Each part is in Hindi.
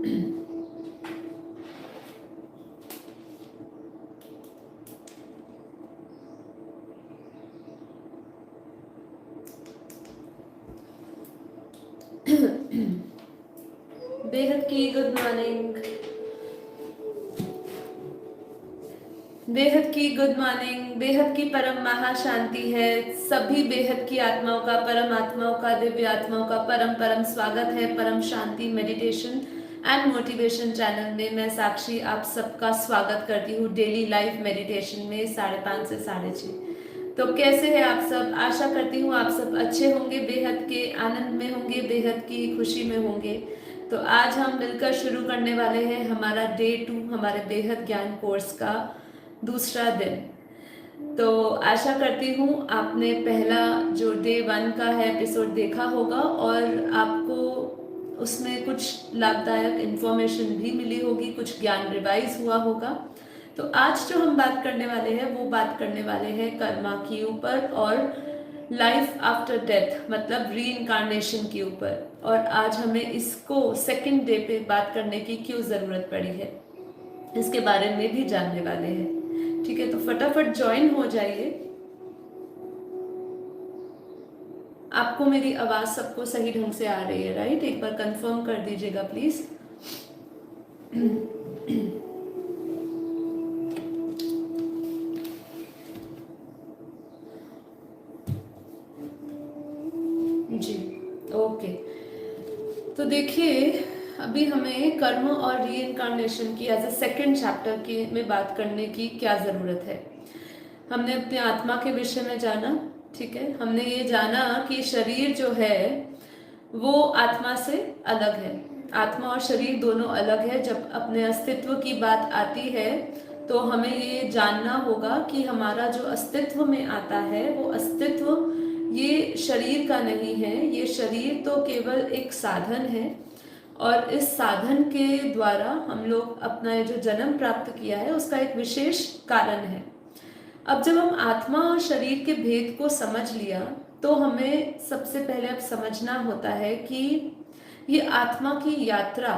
बेहद की गुड मॉर्निंग, बेहद की गुड मॉर्निंग। बेहद की परम महाशांति है। सभी बेहद की आत्माओं का, परम आत्माओं का, दिव्य आत्माओं का परम परम स्वागत है परम शांति मेडिटेशन एंड मोटिवेशन चैनल में। मैं साक्षी आप सबका स्वागत करती हूँ डेली लाइफ मेडिटेशन में 5:30 से 6:30। तो कैसे हैं आप सब? आशा करती हूँ आप सब अच्छे होंगे, बेहद के आनंद में होंगे, बेहद की खुशी में होंगे। तो आज हम मिलकर शुरू करने वाले हैं हमारा डे 2 हमारे बेहद ज्ञान कोर्स का दूसरा दिन। तो आशा करती हूँ आपने पहला जो डे 1 का है एपिसोड देखा होगा और आपको उसमें कुछ लाभदायक इंफॉर्मेशन भी मिली होगी, कुछ ज्ञान रिवाइज हुआ होगा। तो आज जो हम बात करने वाले हैं वो बात करने वाले हैं कर्मा के ऊपर और लाइफ आफ्टर डेथ मतलब री इनकारनेशन के ऊपर। और आज हमें इसको सेकंड डे पे बात करने की क्यों ज़रूरत पड़ी है इसके बारे में भी जानने वाले हैं। ठीक है, तो फटाफट ज्वाइन हो जाइए। आपको मेरी आवाज़ सबको सही ढंग से आ रही है राइट? एक बार कंफर्म कर दीजिएगा प्लीज़। Ji okay. तो देखिए, अभी हमें कर्म और री इनकारनेशन की एज ए सेकेंड चैप्टर की में बात करने की क्या ज़रूरत है। हमने अपने आत्मा के विषय में जाना, ठीक है। हमने ये जाना कि शरीर जो है वो आत्मा से अलग है। आत्मा और शरीर दोनों अलग है। जब अपने अस्तित्व की बात आती है तो हमें ये जानना होगा कि हमारा जो अस्तित्व में आता है वो अस्तित्व ये शरीर का नहीं है। ये शरीर तो केवल एक साधन है और इस साधन के द्वारा हम लोग अपना जो जन्म प्राप्त किया है उसका एक विशेष कारण है। अब जब हम आत्मा और शरीर के भेद को समझ लिया तो हमें सबसे पहले अब समझना होता है कि ये आत्मा की यात्रा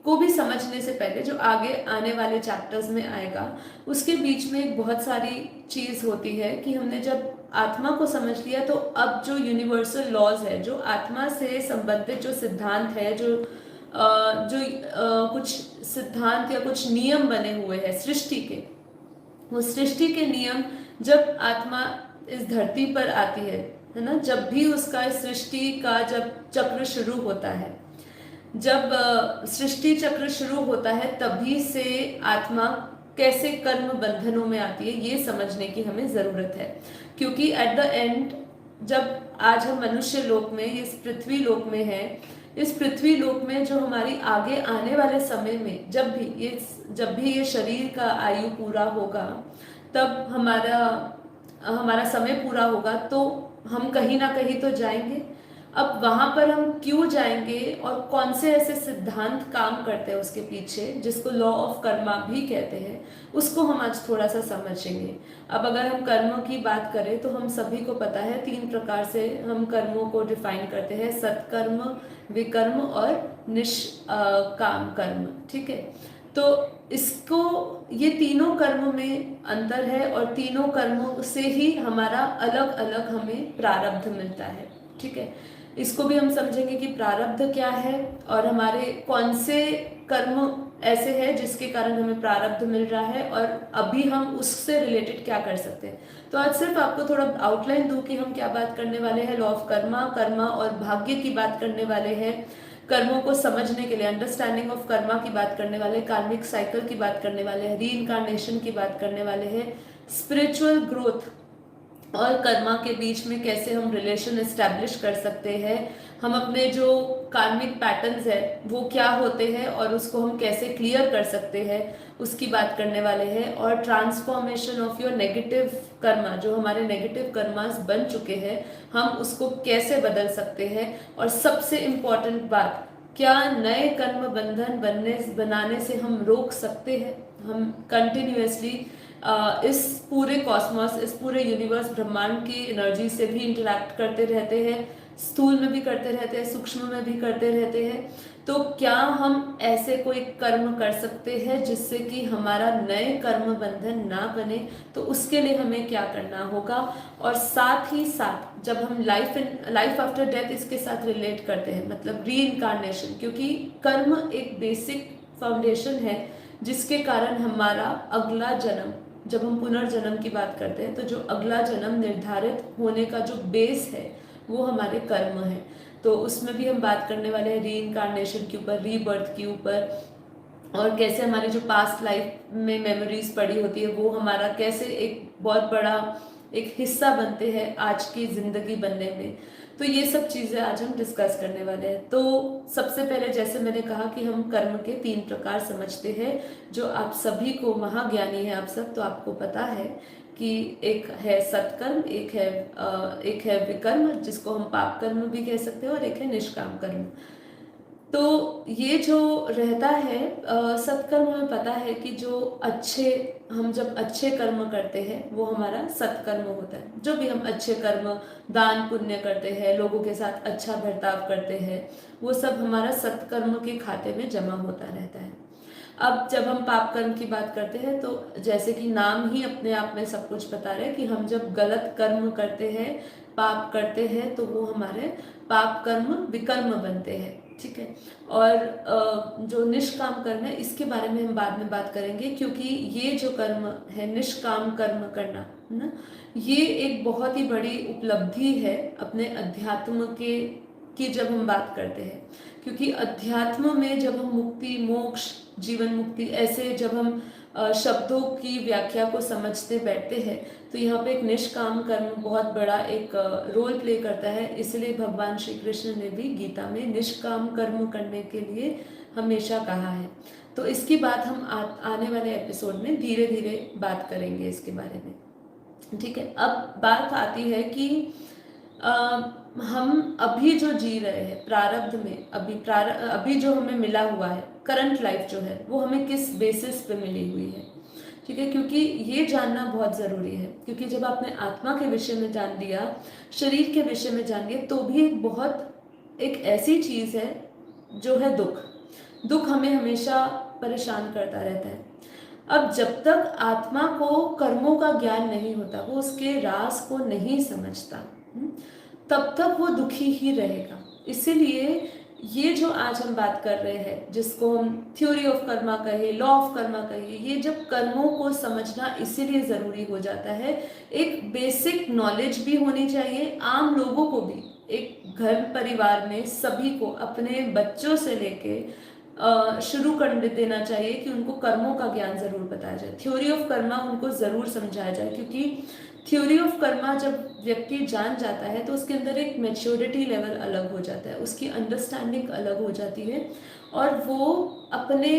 को भी समझने से पहले जो आगे आने वाले चैप्टर्स में आएगा उसके बीच में एक बहुत सारी चीज़ होती है कि हमने जब आत्मा को समझ लिया तो अब जो यूनिवर्सल लॉज है, जो आत्मा से संबंधित जो सिद्धांत है, कुछ सिद्धांत या कुछ नियम बने हुए हैं सृष्टि के, वो सृष्टि के नियम जब आत्मा इस धरती पर आती है ना, जब भी उसका इस सृष्टि का जब चक्र शुरू होता है, जब सृष्टि चक्र शुरू होता है तभी से आत्मा कैसे कर्म बंधनों में आती है ये समझने की हमें ज़रूरत है। क्योंकि एट द एंड जब आज हम मनुष्य लोक में, इस पृथ्वी लोक में है, इस पृथ्वी लोक में जो हमारी आगे आने वाले समय में जब भी ये शरीर का आयु पूरा होगा, तब हमारा समय पूरा होगा तो हम कहीं ना कहीं तो जाएंगे। अब वहाँ पर हम क्यों जाएंगे और कौन से ऐसे सिद्धांत काम करते हैं उसके पीछे, जिसको लॉ ऑफ कर्मा भी कहते हैं, उसको हम आज थोड़ा सा समझेंगे। अब अगर हम कर्म की बात करें तो हम सभी को पता है 3 प्रकार से हम कर्मों को डिफाइन करते हैं, सत्कर्म, विकर्म और निष्काम कर्म। ठीक है, तो ये तीनों कर्म में अंतर है और तीनों कर्मों से ही हमारा अलग अलग हमें प्रारब्ध मिलता है। ठीक है, इसको भी हम समझेंगे कि प्रारब्ध क्या है और हमारे कौन से कर्म ऐसे हैं जिसके कारण हमें प्रारब्ध मिल रहा है और अभी हम उससे रिलेटेड क्या कर सकते हैं। तो आज सिर्फ आपको थोड़ा आउटलाइन दूं कि हम क्या बात करने वाले हैं। लॉ ऑफ कर्मा और भाग्य की बात करने वाले हैं। कर्मों को समझने के लिए अंडरस्टैंडिंग ऑफ कर्मा की बात करने वाले, कार्मिक साइकिल की बात करने वाले हैं, री इनकारनेशन की बात करने वाले हैं, स्पिरिचुअल ग्रोथ और कर्मा के बीच में कैसे हम रिलेशन एस्टैब्लिश कर सकते हैं, हम अपने जो कार्मिक पैटर्न्स है वो क्या होते हैं और उसको हम कैसे क्लियर कर सकते हैं उसकी बात करने वाले हैं। और transformation of your negative Karma, जो हमारे नेगेटिव कर्मास बन चुके हैं हम उसको कैसे बदल सकते हैं। और सबसे इम्पॉर्टेंट बात, क्या नए कर्म बंधन बनाने से हम रोक सकते हैं। हम कंटिन्यूसली इस पूरे कॉस्मोस, इस पूरे यूनिवर्स ब्रह्मांड की एनर्जी से भी इंटरैक्ट करते रहते हैं, स्थूल में भी करते रहते हैं, सूक्ष्म में भी करते रहते हैं। तो क्या हम ऐसे कोई कर्म कर सकते हैं जिससे कि हमारा नए कर्म बंधन ना बने? तो उसके लिए हमें क्या करना होगा? और साथ ही साथ जब हम लाइफ आफ्टर डेथ इसके साथ रिलेट करते हैं, मतलब री इनकारनेशन, क्योंकि कर्म एक बेसिक फाउंडेशन है जिसके कारण हमारा अगला जन्म, जब हम पुनर्जन्म की बात करते हैं तो जो अगला जन्म निर्धारित होने का जो बेस है वो हमारे कर्म है। तो उसमें भी हम बात करने वाले हैं री इनकारनेशन के ऊपर, रीबर्थ के ऊपर, और कैसे हमारी जो पास्ट लाइफ में मेमोरीज पड़ी होती है वो हमारा कैसे एक बहुत बड़ा एक हिस्सा बनते हैं आज की जिंदगी बनने में। तो ये सब चीज़ें आज हम डिस्कस करने वाले हैं। तो सबसे पहले जैसे मैंने कहा कि हम कर्म के 3 प्रकार समझते हैं, जो आप सभी को, महाज्ञानी है आप सब, तो आपको पता है कि एक है सत्कर्म, एक है विकर्म जिसको हम पाप कर्म भी कह सकते हैं, और एक है निष्काम कर्म। तो ये जो रहता है सत्कर्म, हमें पता है कि जो अच्छे, हम जब अच्छे कर्म करते हैं वो हमारा सत्कर्म होता है। जो भी हम अच्छे कर्म, दान पुण्य करते हैं, लोगों के साथ अच्छा बर्ताव करते हैं, वो सब हमारा सत्कर्म के खाते में जमा होता रहता है। अब जब हम पाप कर्म की बात करते हैं तो जैसे कि नाम ही अपने आप में सब कुछ बता रहे हैं कि हम जब गलत कर्म करते हैं, पाप करते हैं, तो वो हमारे पाप कर्म विकर्म बनते हैं, ठीक है। और जो निष्काम कर्म है इसके बारे में हम बाद में बात करेंगे, क्योंकि ये जो कर्म है निष्काम कर्म करना, है ना, ये एक बहुत ही बड़ी उपलब्धि है अपने अध्यात्म के की जब हम बात करते हैं। क्योंकि अध्यात्म में जब हम मुक्ति, मोक्ष, जीवन मुक्ति, ऐसे जब हम शब्दों की व्याख्या को समझते बैठते हैं तो यहाँ पे एक निष्काम कर्म बहुत बड़ा एक रोल प्ले करता है। इसलिए भगवान श्री कृष्ण ने भी गीता में निष्काम कर्म करने के लिए हमेशा कहा है। तो इसकी बात हम आने वाले एपिसोड में धीरे धीरे बात करेंगे इसके बारे में, ठीक है। अब बात आती है कि हम अभी जो जी रहे हैं प्रारब्ध में, अभी जो हमें मिला हुआ है, करंट लाइफ जो है, वो हमें किस बेसिस पे मिली हुई है, ठीक है। क्योंकि ये जानना बहुत ज़रूरी है, क्योंकि जब आपने आत्मा के विषय में जान लिया, शरीर के विषय में जान लिया, तो भी एक ऐसी चीज़ है जो है दुख। दुख हमें हमेशा परेशान करता रहता है। अब जब तक आत्मा को कर्मों का ज्ञान नहीं होता, वो उसके राज को नहीं समझता, तब तक वो दुखी ही रहेगा। इसीलिए ये जो आज हम बात कर रहे हैं, जिसको हम थ्योरी ऑफ कर्मा कहे, लॉ ऑफ कर्मा कहे, ये जब कर्मों को समझना इसीलिए ज़रूरी हो जाता है। एक बेसिक नॉलेज भी होनी चाहिए आम लोगों को भी, एक घर परिवार में सभी को, अपने बच्चों से लेके शुरू कर देना चाहिए कि उनको कर्मों का ज्ञान ज़रूर बताया जाए, थ्योरी ऑफ कर्मा उनको ज़रूर समझाया जाए। क्योंकि थ्योरी ऑफ कर्मा जब व्यक्ति जान जाता है तो उसके अंदर एक मैच्योरिटी लेवल अलग हो जाता है, उसकी अंडरस्टैंडिंग अलग हो जाती है, और वो अपने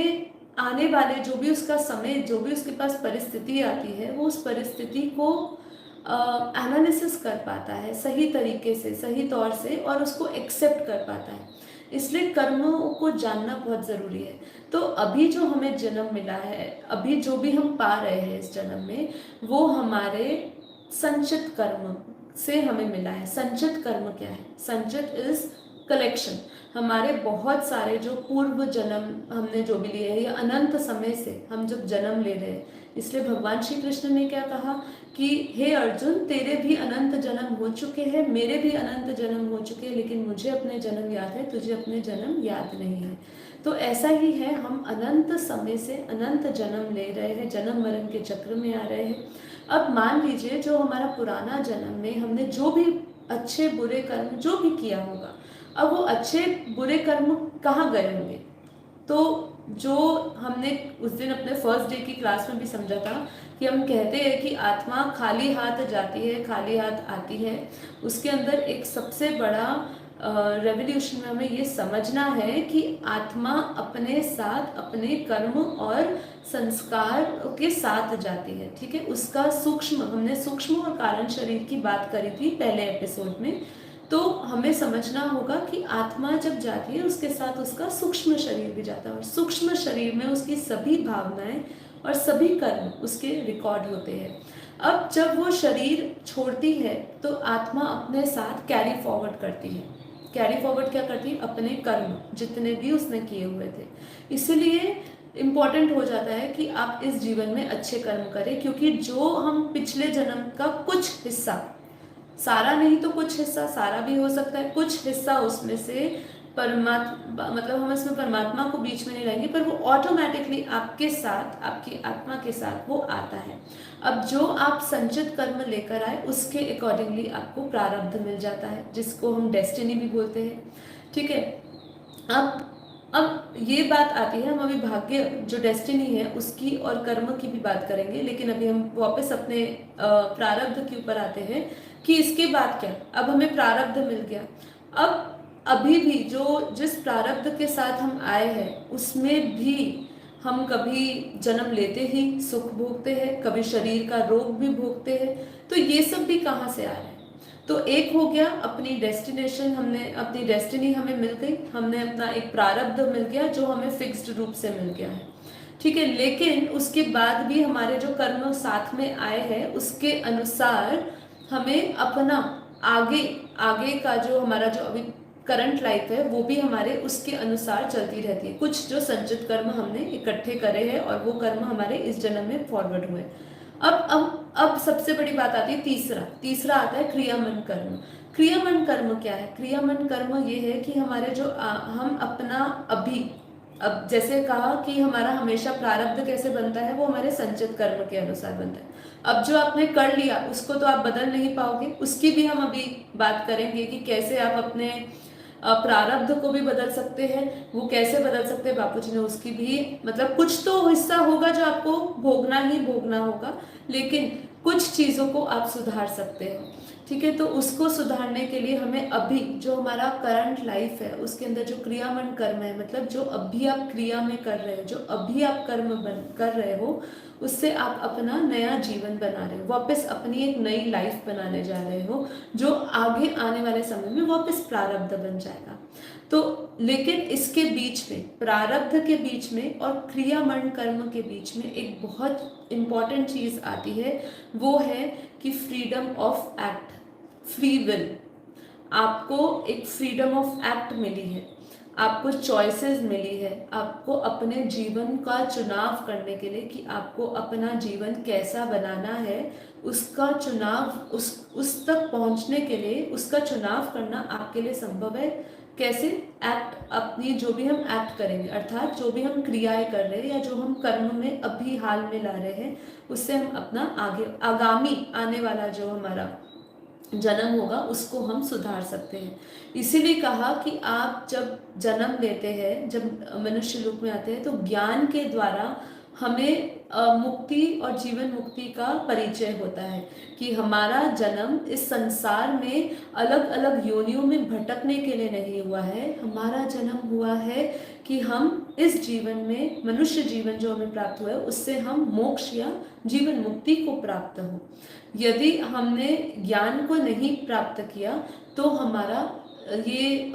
आने वाले जो भी उसका समय, जो भी उसके पास परिस्थिति आती है, वो उस परिस्थिति को एनालिसिस कर पाता है सही तरीके से, सही तौर से, और उसको एक्सेप्ट कर पाता है। इसलिए कर्मों को जानना बहुत ज़रूरी है। तो अभी जो हमें जन्म मिला है, अभी जो भी हम पा रहे हैं इस जन्म में, वो हमारे संचित कर्म से हमें मिला है। संचित कर्म क्या है? संचित इज कलेक्शन। हमारे बहुत सारे जो पूर्व जन्म हमने जो भी लिए हैं, या अनंत समय से हम जब जन्म ले रहे हैं, इसलिए भगवान श्री कृष्ण ने क्या कहा कि हे अर्जुन, तेरे भी अनंत जन्म हो चुके हैं, मेरे भी अनंत जन्म हो चुके हैं, लेकिन मुझे अपने जन्म याद है, तुझे अपने जन्म याद नहीं है। तो ऐसा ही है, हम अनंत समय से अनंत जन्म ले रहे हैं, जन्म मरण के चक्र में आ रहे हैं। अब मान लीजिए जो हमारा पुराना जन्म में हमने जो भी अच्छे बुरे कर्म जो भी किया होगा, अब वो अच्छे बुरे कर्म कहाँ गए होंगे? तो जो हमने उस दिन अपने फर्स्ट डे की क्लास में भी समझा था कि हम कहते हैं कि आत्मा खाली हाथ जाती है, खाली हाथ आती है। उसके अंदर एक सबसे बड़ा रेवोल्यूशन में हमें ये समझना है कि आत्मा अपने साथ अपने कर्म और संस्कार के साथ जाती है, ठीक है। उसका सूक्ष्म, हमने सूक्ष्म और कारण शरीर की बात करी थी पहले एपिसोड में। तो हमें समझना होगा कि आत्मा जब जाती है उसके साथ उसका सूक्ष्म शरीर भी जाता है, और सूक्ष्म शरीर में उसकी सभी भावनाएं और सभी कर्म उसके रिकॉर्ड होते हैं। अब जब वो शरीर छोड़ती है तो आत्मा अपने साथ कैरी फॉरवर्ड करती है, कैरी फॉरवर्ड क्या करती है, अपने कर्म जितने भी उसने किए हुए थे। इसीलिए इम्पॉर्टेंट हो जाता है कि आप इस जीवन में अच्छे कर्म करें, क्योंकि जो हम पिछले जन्म का कुछ हिस्सा, सारा नहीं तो कुछ हिस्सा, सारा भी हो सकता है, कुछ हिस्सा उसमें से परमात्मा, मतलब हम इसमें परमात्मा को बीच में नहीं लाएंगे, पर वो ऑटोमेटिकली आपके साथ, आपकी आत्मा के साथ वो आता है। अब जो आप संचित कर्म लेकर आए उसके अकॉर्डिंगली आपको प्रारब्ध मिल जाता है, जिसको हम डेस्टिनी भी बोलते हैं। ठीक है, अब ये बात आती है, हम अभी भाग्य जो डेस्टिनी है उसकी और कर्म की भी बात करेंगे, लेकिन अभी हम वापस अपने प्रारब्ध के ऊपर आते हैं कि इसके बाद क्या। अब हमें प्रारब्ध मिल गया, अब अभी भी जो जिस प्रारब्ध के साथ हम आए हैं उसमें भी हम कभी जन्म लेते ही सुख भोगते हैं, कभी शरीर का रोग भी भोगते हैं। तो ये सब भी कहाँ से आ रहा है? तो एक हो गया अपनी डेस्टिनेशन, हमने अपनी डेस्टिनी हमें मिल गई, हमने अपना एक प्रारब्ध मिल गया जो हमें फिक्स्ड रूप से मिल गया है। ठीक है, लेकिन उसके बाद भी हमारे जो कर्म साथ में आए हैं उसके अनुसार हमें अपना आगे आगे का जो हमारा जो अभी करंट लाइफ है वो भी हमारे उसके अनुसार चलती रहती है। कुछ जो संचित कर्म हमने इकट्ठे करे हैं और वो कर्म हमारे इस जन्म में फॉरवर्ड हुए। अब सबसे बड़ी बात आती है तीसरा आता है क्रियामन कर्म। क्रियामन कर्म क्या है? क्रियामन कर्म ये है कि हमारे जो हम अपना अभी, अब जैसे कहा कि हमारा हमेशा प्रारब्ध कैसे बनता है, वो हमारे संचित कर्म के अनुसार बनता है। अब जो आपने कर लिया उसको तो आप बदल नहीं पाओगे, उसकी भी हम अभी बात करेंगे कि कैसे आप अपने प्रारब्ध को भी बदल सकते हैं। वो कैसे बदल सकते हैं, बापूजी ने उसकी भी, मतलब कुछ तो हिस्सा होगा जो आपको भोगना ही भोगना होगा, लेकिन कुछ चीज़ों को आप सुधार सकते हो। ठीक है, तो उसको सुधारने के लिए हमें अभी जो हमारा करंट लाइफ है उसके अंदर जो क्रियामन कर्म है, मतलब जो अभी आप क्रिया में कर रहे हो, जो अभी आप कर्म कर रहे हो, उससे आप अपना नया जीवन बना रहे हो, वापस अपनी एक नई लाइफ बनाने जा रहे हो, जो आगे आने वाले समय में वापस प्रारब्ध बन जाएगा। तो लेकिन इसके बीच में, प्रारब्ध के बीच में और क्रियामन कर्म के बीच में एक बहुत इंपॉर्टेंट चीज आती है, वो है कि freedom of act, free will. आपको एक फ्रीडम ऑफ एक्ट मिली है, आपको चॉइसेस मिली है, आपको अपने जीवन का चुनाव करने के लिए कि आपको अपना जीवन कैसा बनाना है, उसका चुनाव, उस तक पहुंचने के लिए उसका चुनाव करना आपके लिए संभव है। कैसे? एक्ट, अपनी जो भी हम एक्ट करेंगे, अर्थात जो भी हम क्रियाएं कर रहे हैं या जो हम कर्म में अभी हाल में ला रहे हैं, उससे हम अपना आगे आगामी आने वाला जो हमारा जन्म होगा उसको हम सुधार सकते हैं। इसीलिए कहा कि आप जब जन्म लेते हैं, जब मनुष्य रूप में आते हैं, तो ज्ञान के द्वारा हमें मुक्ति और जीवन मुक्ति का परिचय होता है कि हमारा जन्म इस संसार में अलग अलग योनियों में भटकने के लिए नहीं हुआ है। हमारा जन्म हुआ है कि हम इस जीवन में, मनुष्य जीवन जो हमें प्राप्त हुआ है, उससे हम मोक्ष या जीवन मुक्ति को प्राप्त हो। यदि हमने ज्ञान को नहीं प्राप्त किया तो हमारा ये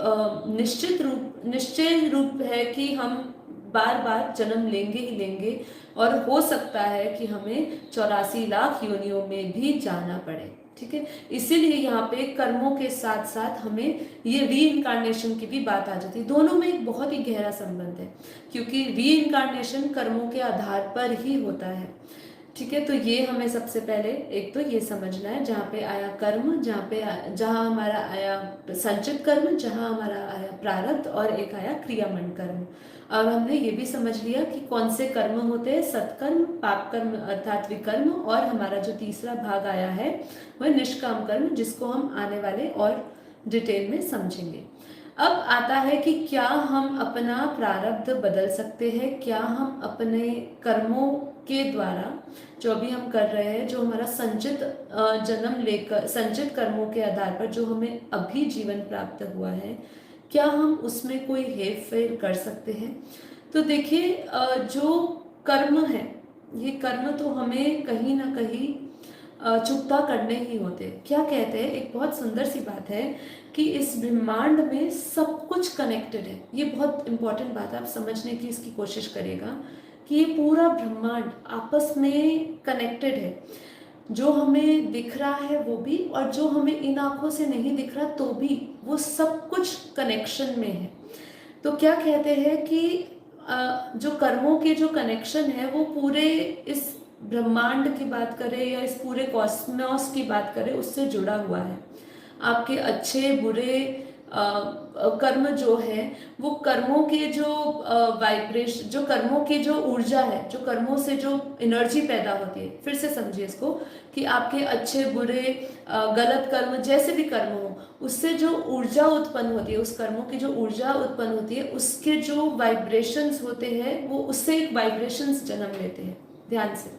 निश्चय रूप है कि हम बार बार जन्म लेंगे ही लेंगे, और हो सकता है कि हमें 84 लाख योनियों में भी जाना पड़े। ठीक है, इसीलिए यहाँ पे कर्मों के साथ साथ हमें ये री इनकारनेशन की भी बात आ जाती है। दोनों में एक बहुत ही गहरा संबंध है, क्योंकि री इनकारनेशन कर्मों के आधार पर ही होता है। ठीक है, तो ये हमें सबसे पहले एक तो ये समझना है, जहाँ पे आया कर्म, जहाँ हमारा आया संचित कर्म, जहाँ हमारा आया प्रारब्ध, और एक आया क्रियामन कर्म। और हमने ये भी समझ लिया कि कौन से कर्म होते हैं, सत्कर्म, पाप कर्म अर्थात विकर्म, और हमारा जो तीसरा भाग आया है वह निष्काम कर्म, जिसको हम आने वाले और डिटेल में समझेंगे। अब आता है कि क्या हम अपना प्रारब्ध बदल सकते हैं, क्या हम अपने कर्मों के द्वारा जो अभी हम कर रहे हैं, जो हमारा संचित जन्म लेकर, संचित कर्मों के आधार पर जो हमें अभी जीवन प्राप्त हुआ है, क्या हम उसमें कोई हेर फेर कर सकते हैं? तो देखिए, जो कर्म है, ये कर्म तो हमें कहीं ना कहीं चुकता करने ही होते। क्या कहते हैं, एक बहुत सुंदर सी बात है कि इस ब्रह्मांड में सब कुछ कनेक्टेड है। ये बहुत इंपॉर्टेंट बात है, आप समझने की इसकी कोशिश करिएगा कि ये पूरा ब्रह्मांड आपस में कनेक्टेड है। जो हमें दिख रहा है वो भी, और जो हमें इन आंखों से नहीं दिख रहा तो भी वो सब कुछ कनेक्शन में है। तो क्या कहते हैं कि जो कर्मों के जो कनेक्शन है वो पूरे इस ब्रह्मांड की बात करें या इस पूरे कॉस्मोस की बात करें उससे जुड़ा हुआ है। आपके अच्छे बुरे कर्म जो है वो कर्मों के जो वाइब्रेशन, जो कर्मों की जो ऊर्जा है, जो कर्मों से जो एनर्जी पैदा होती है, फिर से समझिए इसको कि आपके अच्छे बुरे गलत कर्म जैसे भी कर्म हो उससे जो ऊर्जा उत्पन्न होती है, उस कर्मों की जो ऊर्जा उत्पन्न होती है उसके जो वाइब्रेशंस होते हैं वो उससे एक वाइब्रेशंस जन्म लेते हैं। ध्यान से,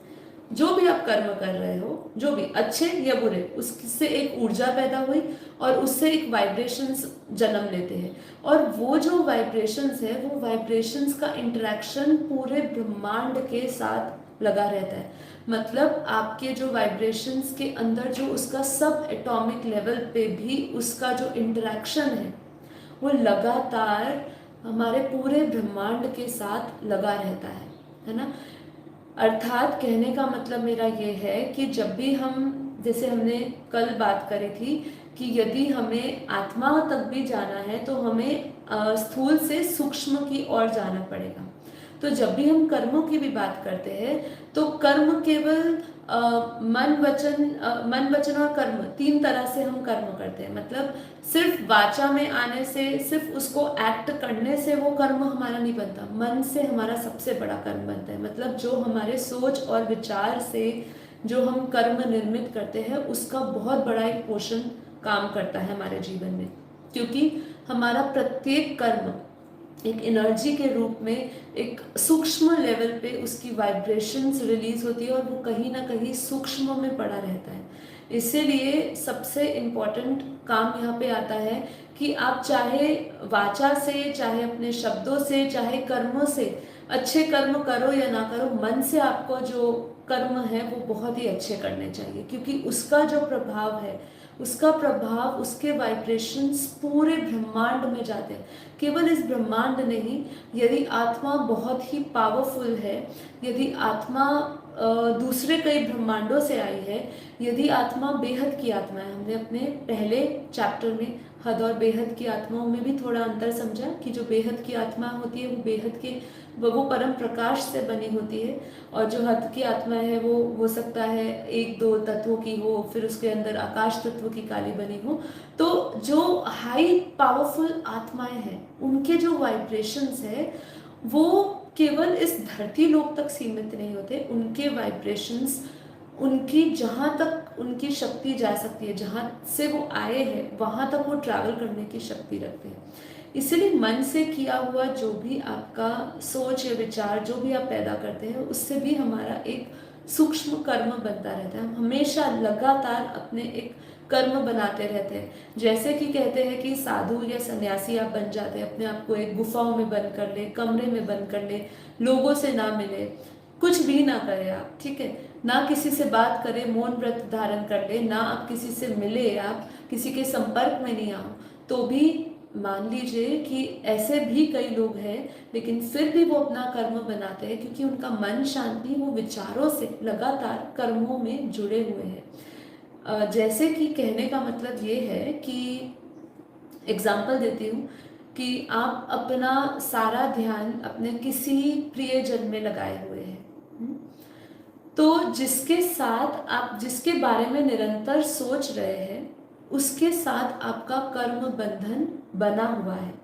जो भी आप कर्म कर रहे हो, जो भी अच्छे या बुरे, उससे एक ऊर्जा पैदा हुई और उससे एक वाइब्रेशंस जन्म लेते हैं। और वो जो वाइब्रेशंस है वो वाइब्रेशंस का इंटरेक्शन पूरे ब्रह्मांड के साथ लगा रहता है। मतलब आपके जो वाइब्रेशंस के अंदर जो उसका सब एटॉमिक लेवल पे भी उसका जो इंटरेक्शन है वो लगातार हमारे पूरे ब्रह्मांड के साथ लगा रहता है ना। अर्थात कहने का मतलब मेरा ये है कि जब भी हम, जैसे हमने कल बात करी थी कि यदि हमें आत्मा तक भी जाना है तो हमें स्थूल से सूक्ष्म की ओर जाना पड़ेगा। तो जब भी हम कर्मों की भी बात करते हैं तो कर्म केवल मन वचन और कर्म, तीन तरह से हम कर्म करते हैं। मतलब सिर्फ वाचा में आने से, सिर्फ उसको एक्ट करने से वो कर्म हमारा नहीं बनता, मन से हमारा सबसे बड़ा कर्म बनता है। मतलब जो हमारे सोच और विचार से जो हम कर्म निर्मित करते हैं उसका बहुत बड़ा एक पोर्शन काम करता है हमारे जीवन में, क्योंकि हमारा प्रत्येक कर्म एक एनर्जी के रूप में एक सूक्ष्म लेवल पे उसकी वाइब्रेशंस रिलीज होती है और वो कहीं ना कहीं सूक्ष्म में पड़ा रहता है। इसीलिए सबसे इम्पोर्टेंट काम यहाँ पे आता है कि आप चाहे वाचा से, चाहे अपने शब्दों से, चाहे कर्मों से अच्छे कर्म करो या ना करो, मन से आपको जो कर्म है वो बहुत ही अच्छे करने चाहिए, क्योंकि उसका जो प्रभाव है, उसका प्रभाव, उसके वाइब्रेशंस पूरे ब्रह्मांड में जाते हैं। केवल इस ब्रह्मांड नहीं, यदि आत्मा बहुत ही पावरफुल है, यदि आत्मा दूसरे कई ब्रह्मांडों से आई है, यदि आत्मा बेहद की आत्मा है, हमने अपने पहले चैप्टर में हद और बेहद की आत्माओं में भी थोड़ा अंतर समझा कि जो बेहद की आत्मा होती है वो बेहद के वो परम प्रकाश से बनी होती है, और जो हद की आत्मा है वो हो सकता है एक दो तत्वों की हो, फिर उसके अंदर आकाश तत्व की काली बनी हो। तो जो हाई पावरफुल आत्माएं हैं उनके जो वाइब्रेशंस है वो केवल इस धरती लोक तक सीमित नहीं होते, उनके वाइब्रेशंस, उनकी जहाँ तक उनकी शक्ति जा सकती है, जहाँ से वो आए हैं वहाँ तक वो ट्रैवल करने की शक्ति रखते हैं। इसलिए मन से किया हुआ जो भी आपका सोच या विचार जो भी आप पैदा करते हैं उससे भी हमारा एक सूक्ष्म कर्म बनता रहता है। हम हमेशा लगातार अपने एक कर्म बनाते रहते हैं। जैसे कि कहते हैं कि साधु या सन्यासी आप बन जाते हैं, अपने आप को एक गुफाओं में बंद कर ले, कमरे में बंद कर ले, लोगों से ना मिले, कुछ भी ना करें आप, ठीक है, ना किसी से बात करें, मौन व्रत धारण कर ले, ना आप किसी से मिले, आप किसी के संपर्क में नहीं आओ, तो भी मान लीजिए कि ऐसे भी कई लोग हैं, लेकिन फिर भी वो अपना कर्म बनाते हैं क्योंकि उनका मन शांति, वो विचारों से लगातार कर्मों में जुड़े हुए हैं। जैसे कि कहने का मतलब ये है कि एग्जाम्पल देती हूँ कि आप अपना सारा ध्यान अपने किसी प्रियजन में लगाए हुए हैं, तो जिसके साथ आप, जिसके बारे में निरंतर सोच रहे हैं उसके साथ आपका कर्म बंधन बना हुआ है।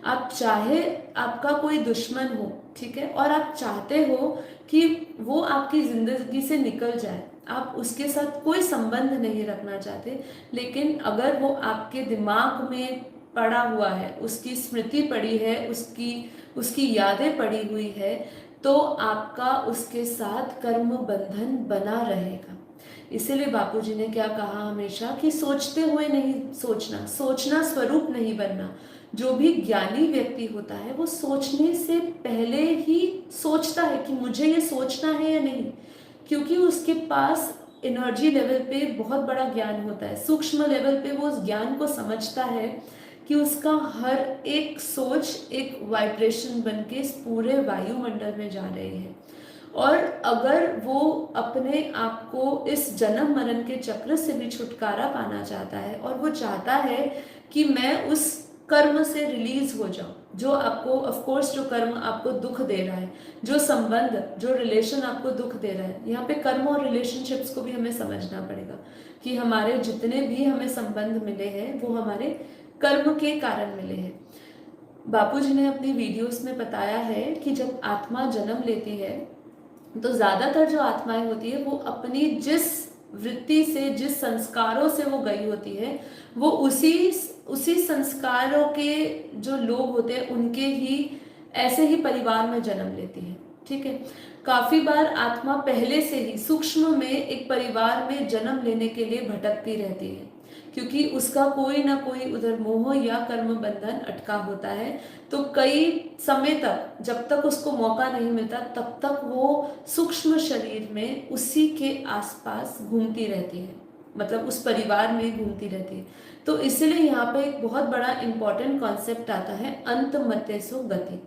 आप चाहे आपका कोई दुश्मन हो, ठीक है, और आप चाहते हो कि वो आपकी जिंदगी से निकल जाए, आप उसके साथ कोई संबंध नहीं रखना चाहते, लेकिन अगर वो आपके दिमाग में पड़ा हुआ है, उसकी स्मृति पड़ी है, उसकी यादें पड़ी हुई है, तो आपका उसके साथ कर्म बंधन बना रहेगा। इसीलिए बापूजी ने क्या कहा हमेशा कि सोचते हुए नहीं सोचना, सोचना स्वरूप नहीं बनना। जो भी ज्ञानी व्यक्ति होता है वो सोचने से पहले ही सोचता है कि मुझे ये सोचना है या नहीं, क्योंकि उसके पास एनर्जी लेवल पे बहुत बड़ा ज्ञान होता है, सूक्ष्म लेवल पे वो उस ज्ञान को समझता है कि उसका हर एक सोच एक वाइब्रेशन बन के इस पूरे वायुमंडल में जा रही है। और अगर वो अपने आप को इस जन्म मरण के चक्र से भी छुटकारा पाना चाहता है और वो चाहता है कि मैं उस कर्म से रिलीज हो जाऊं जो आपको, ऑफ कोर्स, जो कर्म आपको दुख दे रहा है, जो संबंध, जो रिलेशन आपको दुख दे रहा है। यहाँ पे कर्म और रिलेशनशिप्स को भी हमें समझना पड़ेगा कि हमारे जितने भी हमें संबंध मिले हैं वो हमारे कर्म के कारण मिले हैं। बापूजी ने अपनी वीडियोस में बताया है कि जब आत्मा जन्म लेती है तो ज्यादातर जो आत्माएं होती है वो अपनी जिस वृत्ति से, जिस संस्कारों से वो गई होती है, वो उसी संस्कारों के जो लोग होते हैं उनके ही ऐसे ही परिवार में जन्म लेती है। ठीक है, काफी बार आत्मा पहले से ही सूक्ष्म में एक परिवार में जन्म लेने के लिए भटकती रहती है, क्योंकि उसका कोई ना कोई उधर मोह या कर्म बंधन अटका होता है। तो कई समय तक, जब तक उसको मौका नहीं मिलता, तब तक वो सूक्ष्म शरीर में उसी के आसपास घूमती रहती है, मतलब उस परिवार में घूमती रहती है। तो इसलिए यहाँ पे एक बहुत बड़ा इंपॉर्टेंट कॉन्सेप्ट आता है, अंत मतेसु गति।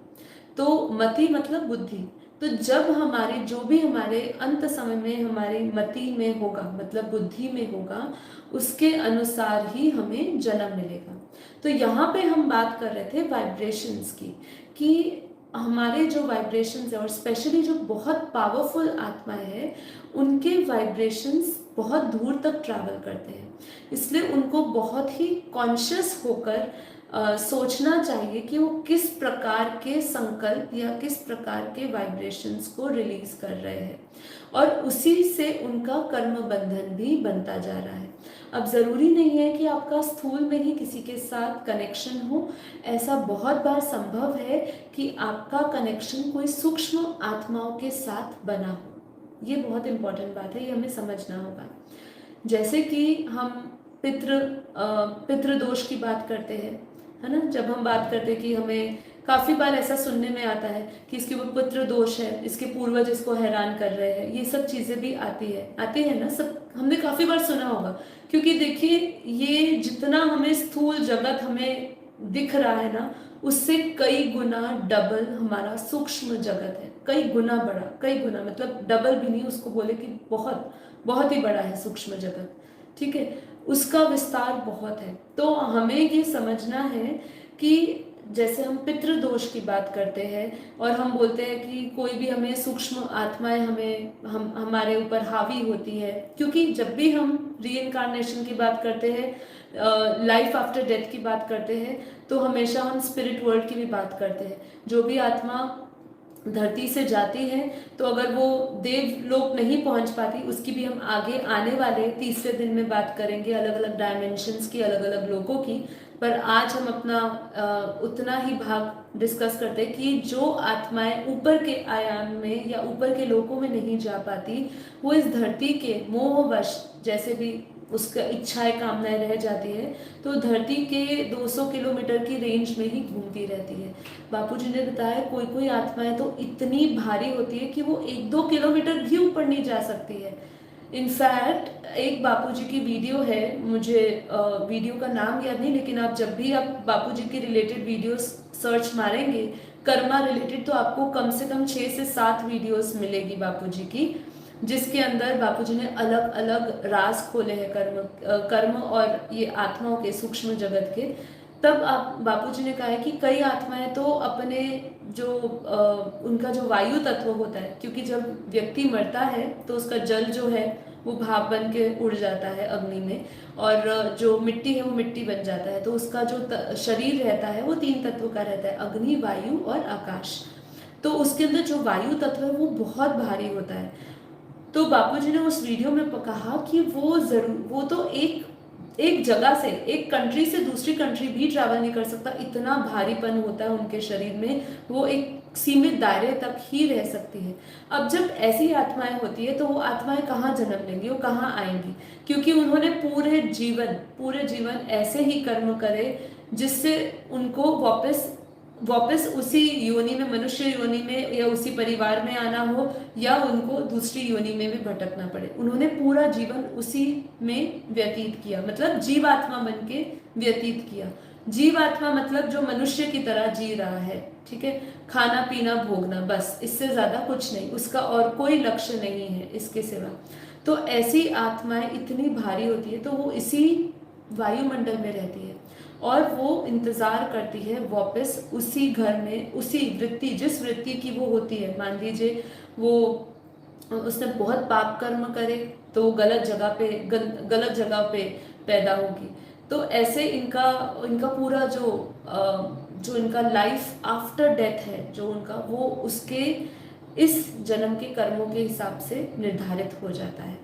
तो मति मतलब बुद्धि। तो जब हमारी जो भी हमारे अंत समय में हमारी मति में होगा, मतलब बुद्धि में होगा, उसके अनुसार ही हमें जन्म मिलेगा। तो यहाँ पे हम बात कर रहे थे वाइब्रेशंस की, कि हमारे जो वाइब्रेशंस है, और स्पेशली जो बहुत पावरफुल आत्माएं हैं, उनके वाइब्रेशंस बहुत दूर तक ट्रैवल करते हैं। इसलिए उनको बहुत ही कॉन्शियस होकर सोचना चाहिए कि वो किस प्रकार के संकल्प या किस प्रकार के वाइब्रेशंस को रिलीज कर रहे हैं, और उसी से उनका कर्म बंधन भी बनता जा रहा है। अब ज़रूरी नहीं है कि आपका स्थूल में ही किसी के साथ कनेक्शन हो, ऐसा बहुत बार संभव है कि आपका कनेक्शन कोई सूक्ष्म आत्माओं के साथ बना हो। ये बहुत इंपॉर्टेंट बात है, ये हमें समझना होगा। जैसे कि हम पितृदोष की बात करते हैं, है ना, जब हम बात करते हैं कि हमें काफ़ी बार ऐसा सुनने में आता है कि इसके ऊपर पितृ दोष है, इसके पूर्वज इसको हैरान कर रहे हैं, ये सब चीज़ें भी आती है ना, सब हमने काफ़ी बार सुना होगा। क्योंकि देखिए, ये जितना हमें स्थूल जगत हमें दिख रहा है ना, उससे कई गुना डबल हमारा सूक्ष्म जगत है, कई गुना बड़ा, कई गुना, मतलब डबल भी नहीं, उसको बोले कि बहुत बहुत ही बड़ा है सूक्ष्म जगत। ठीक है, उसका विस्तार बहुत है। तो हमें ये समझना है कि जैसे हम पितृदोष की बात करते हैं और हम बोलते हैं कि कोई भी हमें सूक्ष्म आत्माएं हमारे ऊपर हावी होती है, क्योंकि जब भी हम रीइंकार्नेशन की बात करते हैं, लाइफ आफ्टर डेथ की बात करते हैं, तो हमेशा हम स्पिरिट वर्ल्ड की भी बात करते हैं। जो भी आत्मा धरती से जाती है, तो अगर वो देवलोक नहीं पहुंच पाती, उसकी भी हम आगे आने वाले तीसरे दिन में बात करेंगे, अलग अलग डायमेंशंस की, अलग अलग लोगों की। पर आज हम अपना उतना ही भाग डिस्कस करते हैं कि जो आत्माएं ऊपर के आयाम में या ऊपर के लोकों में नहीं जा पाती, वो इस धरती के मोहवश, जैसे भी उसका इच्छाएं कामनाएं रह जाती है, तो धरती के 200 किलोमीटर की रेंज में ही घूमती रहती है। बापूजी ने बताया कोई कोई आत्माएं तो इतनी भारी होती है कि वो 1-2 किलोमीटर भी ऊपर नहीं जा सकती है। इनफैक्ट एक बापूजी की वीडियो है, मुझे वीडियो का नाम याद नहीं, लेकिन आप जब भी आप बापूजी के रिलेटेड वीडियोस सर्च मारेंगे कर्मा रिलेटेड, तो आपको कम से कम 6 से 7 वीडियोस मिलेगी बापूजी की, जिसके अंदर बापूजी ने अलग अलग राज खोले हैं कर्म और ये आत्माओं के, सूक्ष्म जगत के। तब आप बापूजी ने कहा है कि कई आत्माएं तो अपने जो उनका जो वायु तत्व होता है, क्योंकि जब व्यक्ति मरता है तो उसका जल जो है वो भाप बन के उड़ जाता है अग्नि में, और जो मिट्टी है वो मिट्टी बन जाता है, तो उसका जो शरीर रहता है वो 3 तत्व का रहता है, अग्नि, वायु और आकाश। तो उसके अंदर जो वायु तत्व है वो बहुत भारी होता है। तो बापूजी ने उस वीडियो में कहा कि वो तो एक जगह से, एक कंट्री से दूसरी कंट्री भी ट्रैवल नहीं कर सकता, इतना भारीपन होता है उनके शरीर में, वो एक सीमित दायरे तक ही रह सकती है। अब जब ऐसी आत्माएं होती है तो वो आत्माएं कहाँ जन्म लेंगी, वो कहाँ आएंगी, क्योंकि उन्होंने पूरे जीवन ऐसे ही कर्म करे जिससे उनको वापस उसी योनि में, मनुष्य योनि में या उसी परिवार में आना हो, या उनको दूसरी योनि में भी भटकना पड़े। उन्होंने पूरा जीवन उसी में व्यतीत किया, मतलब जीवात्मा बन के व्यतीत किया। जीवात्मा मतलब जो मनुष्य की तरह जी रहा है, ठीक है, खाना पीना भोगना, बस, इससे ज्यादा कुछ नहीं, उसका और कोई लक्ष्य नहीं है इसके सिवा। तो ऐसी आत्माएं इतनी भारी होती है तो वो इसी वायुमंडल में रहती है, और वो इंतज़ार करती है वापस उसी घर में, उसी वृत्ति, जिस वृत्ति की वो होती है। मान लीजिए वो उसने बहुत पाप कर्म करे तो वो गलत जगह पे पैदा होगी। तो ऐसे इनका इनका पूरा जो इनका लाइफ आफ्टर डेथ है जो उनका, वो उसके इस जन्म के कर्मों के हिसाब से निर्धारित हो जाता है।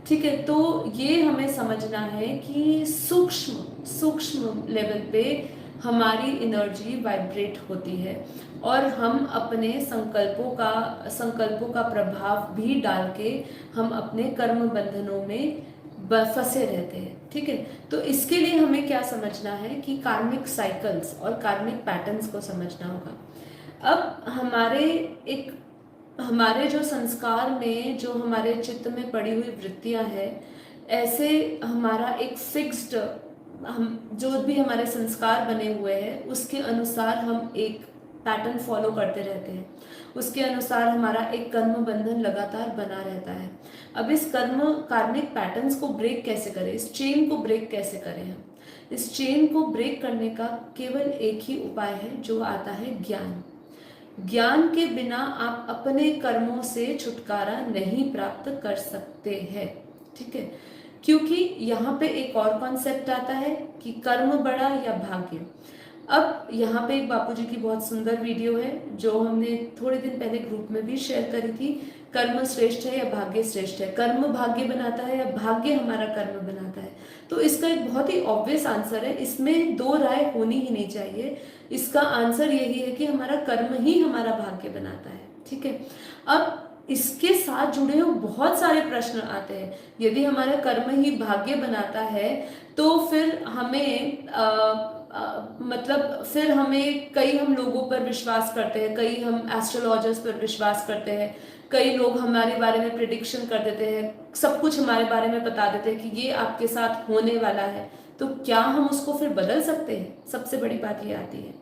ठीक है, तो ये हमें समझना है कि सूक्ष्म सूक्ष्म लेवल पे हमारी एनर्जी वाइब्रेट होती है और हम अपने संकल्पों का प्रभाव भी डाल के हम अपने कर्म बंधनों में फंसे रहते हैं। ठीक है, तो इसके लिए हमें क्या समझना है कि कार्मिक साइकिल्स और कार्मिक पैटर्न्स को समझना होगा। अब हमारे जो संस्कार में, जो हमारे चित्त में पड़ी हुई वृत्तियां हैं, ऐसे हमारा एक फिक्स्ड, हम जो भी हमारे संस्कार बने हुए हैं उसके अनुसार हम एक पैटर्न फॉलो करते रहते हैं, उसके अनुसार हमारा एक कर्म बंधन लगातार बना रहता है। अब इस कार्मिक पैटर्न्स को ब्रेक कैसे करें, इस चेन को ब्रेक कैसे करें हम? इस चेन को ब्रेक करने का केवल एक ही उपाय है जो आता है ज्ञान। ज्ञान के बिना आप अपने कर्मों से छुटकारा नहीं प्राप्त कर सकते हैं। ठीक है, क्योंकि यहाँ पे एक और कॉन्सेप्ट आता है कि कर्म बड़ा या भाग्य। अब यहाँ पे एक बापूजी की बहुत सुंदर वीडियो है जो हमने थोड़े दिन पहले ग्रुप में भी शेयर करी थी। कर्म श्रेष्ठ है या भाग्य श्रेष्ठ है, कर्म भाग्य बनाता है या भाग्य हमारा कर्म बनाता है? तो इसका एक बहुत ही ऑब्वियस आंसर है, इसमें दो राय होनी ही नहीं चाहिए। इसका आंसर यही है कि हमारा कर्म ही हमारा भाग्य बनाता है। ठीक है, अब इसके साथ जुड़े हुए बहुत सारे प्रश्न आते हैं। यदि हमारा कर्म ही भाग्य बनाता है तो फिर हमें मतलब फिर हमें हम लोगों पर विश्वास करते हैं, कई हम एस्ट्रोलॉजर्स पर विश्वास करते हैं, कई लोग हमारे बारे में प्रिडिक्शन कर देते हैं, सब कुछ हमारे बारे में बता देते हैं कि ये आपके साथ होने वाला है। तो क्या हम उसको फिर बदल सकते हैं? सबसे बड़ी बात ये आती है,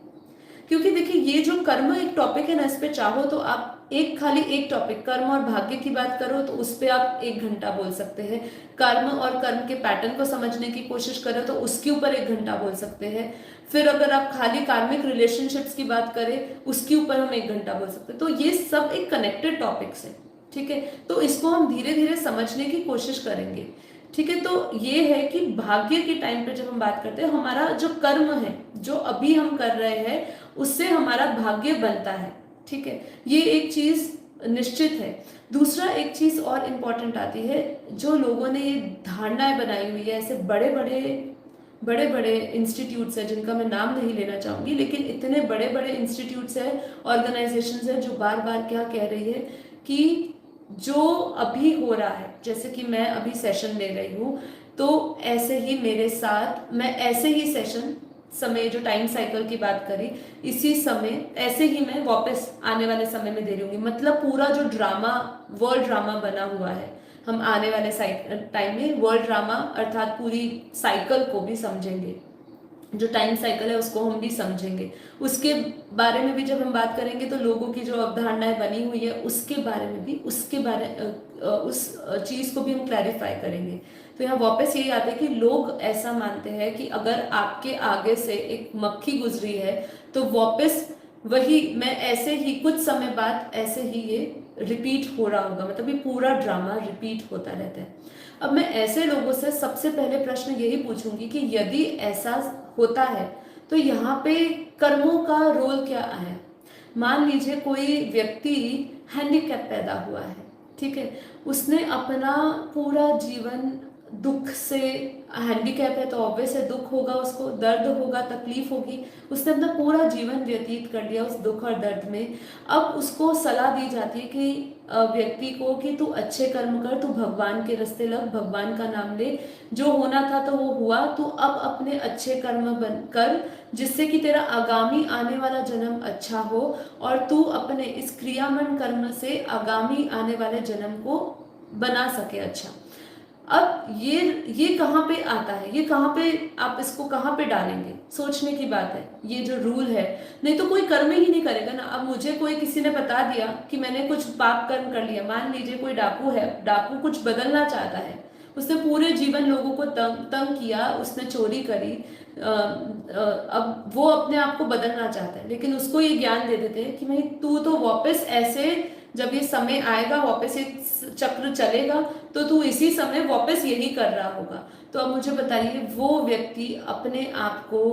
क्योंकि देखिए ये जो कर्म एक टॉपिक है ना, इस पे चाहो तो आप खाली एक टॉपिक कर्म और भाग्य की बात करो तो उस पे आप 1 घंटा बोल सकते हैं। कर्म और कर्म के पैटर्न को समझने की कोशिश करें तो उसके ऊपर 1 घंटा बोल सकते हैं। फिर अगर आप खाली कार्मिक रिलेशनशिप्स की बात करें उसके ऊपर हम 1 घंटा बोल सकते हैं। तो ये सब एक कनेक्टेड टॉपिक्स है। ठीक है, तो इसको हम धीरे धीरे समझने की कोशिश करेंगे। ठीक है, तो ये है कि भाग्य के टाइम पे जब हम बात करते हैं, हमारा जो कर्म है जो अभी हम कर रहे हैं उससे हमारा भाग्य बनता है। ठीक है, ये एक चीज निश्चित है। दूसरा एक चीज और इम्पोर्टेंट आती है, जो लोगों ने ये धारणाएं बनाई हुई है, ऐसे बड़े बड़े इंस्टीट्यूट्स है जिनका मैं नाम नहीं लेना चाहूंगी, लेकिन इतने बड़े बड़े इंस्टीट्यूट्स है, ऑर्गेनाइजेशंस है जो बार बार क्या कह रही है कि जो अभी हो रहा है, जैसे कि मैं अभी सेशन ले रही हूँ तो ऐसे ही मेरे साथ मैं ऐसे ही सेशन समय, जो टाइम साइकिल की बात करी, इसी समय ऐसे ही मैं वापस आने वाले समय में दे रही हूँ। मतलब पूरा जो ड्रामा, वर्ल्ड ड्रामा बना हुआ है, हम आने वाले टाइम में वर्ल्ड ड्रामा अर्थात पूरी साइकिल को भी समझेंगे, जो टाइम साइकिल है उसको हम भी समझेंगे। उसके बारे में भी जब हम बात करेंगे तो लोगों की जो अवधारणाएं बनी हुई है उसके बारे में भी, उस चीज को भी हम क्लैरिफाई करेंगे। तो यहाँ वापस यही आता है कि लोग ऐसा मानते हैं कि अगर आपके आगे से एक मक्खी गुजरी है तो वापस वही, मैं ऐसे ही कुछ समय बाद ऐसे ही ये रिपीट हो रहा होगा, मतलब ये पूरा ड्रामा रिपीट होता रहता है। अब मैं ऐसे लोगों से सबसे पहले प्रश्न यही पूछूंगी कि यदि ऐसा होता है तो यहाँ पे कर्मों का रोल क्या है? मान लीजिए कोई व्यक्ति हैंडीकैप पैदा हुआ है, ठीक है, उसने अपना पूरा जीवन दुख से, हैंडीकैप है तो ऑब्वियस है दुख होगा, उसको दर्द होगा, तकलीफ होगी, उसने अपना पूरा जीवन व्यतीत कर दिया उस दुख और दर्द में। अब उसको सलाह दी जाती है कि व्यक्ति को कि तू अच्छे कर्म कर, तू भगवान के रास्ते लग, भगवान का नाम ले, जो होना था तो वो हुआ, तू अब अपने अच्छे कर्म कर जिससे कि तेरा आगामी आने वाला जन्म अच्छा हो और तू अपने इस क्रियामन कर्म से आगामी आने वाले जन्म को बना सके अच्छा। अब ये कहाँ पे आता है, ये कहाँ पे, आप इसको कहाँ पे डालेंगे? सोचने की बात है। ये जो रूल है, नहीं तो कोई कर्म ही नहीं करेगा ना। अब मुझे कोई किसी ने बता दिया कि मैंने कुछ पाप कर्म कर लिया, मान लीजिए कोई डाकू है, डाकू कुछ बदलना चाहता है, उसने पूरे जीवन लोगों को तंग किया, उसने चोरी करी, अब वो अपने आप को बदलना चाहता है, लेकिन उसको ये ज्ञान दे देते हैं कि भाई तू तो वापस ऐसे, जब ये समय आएगा वापस ये चक्र चलेगा तो तू इसी समय वापस यही कर रहा होगा। तो अब मुझे बताइए वो व्यक्ति अपने आप को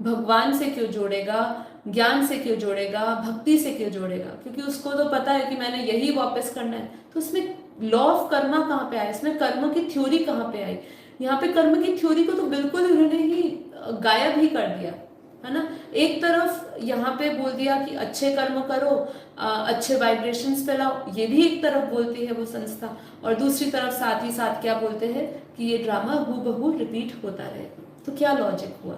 भगवान से क्यों जोड़ेगा, ज्ञान से क्यों जोड़ेगा, भक्ति से क्यों जोड़ेगा? क्योंकि उसको तो पता है कि मैंने यही वापस करना है। तो उसमें लॉ ऑफ कर्मा कहाँ पे आया, इसमें कर्म की थ्योरी कहाँ पे आई? यहाँ पे कर्म की थ्योरी को तो बिल्कुल उन्होंने ही गायब ही कर दिया, है ना। एक तरफ यहाँ पे बोल दिया कि अच्छे कर्म करो, अच्छे वाइब्रेशंस फैलाओ, ये भी एक तरफ बोलती है वो संस्था, और दूसरी तरफ साथ ही साथ क्या बोलते हैं कि ये ड्रामा हूबहू रिपीट होता रहेगा। तो क्या लॉजिक हुआ?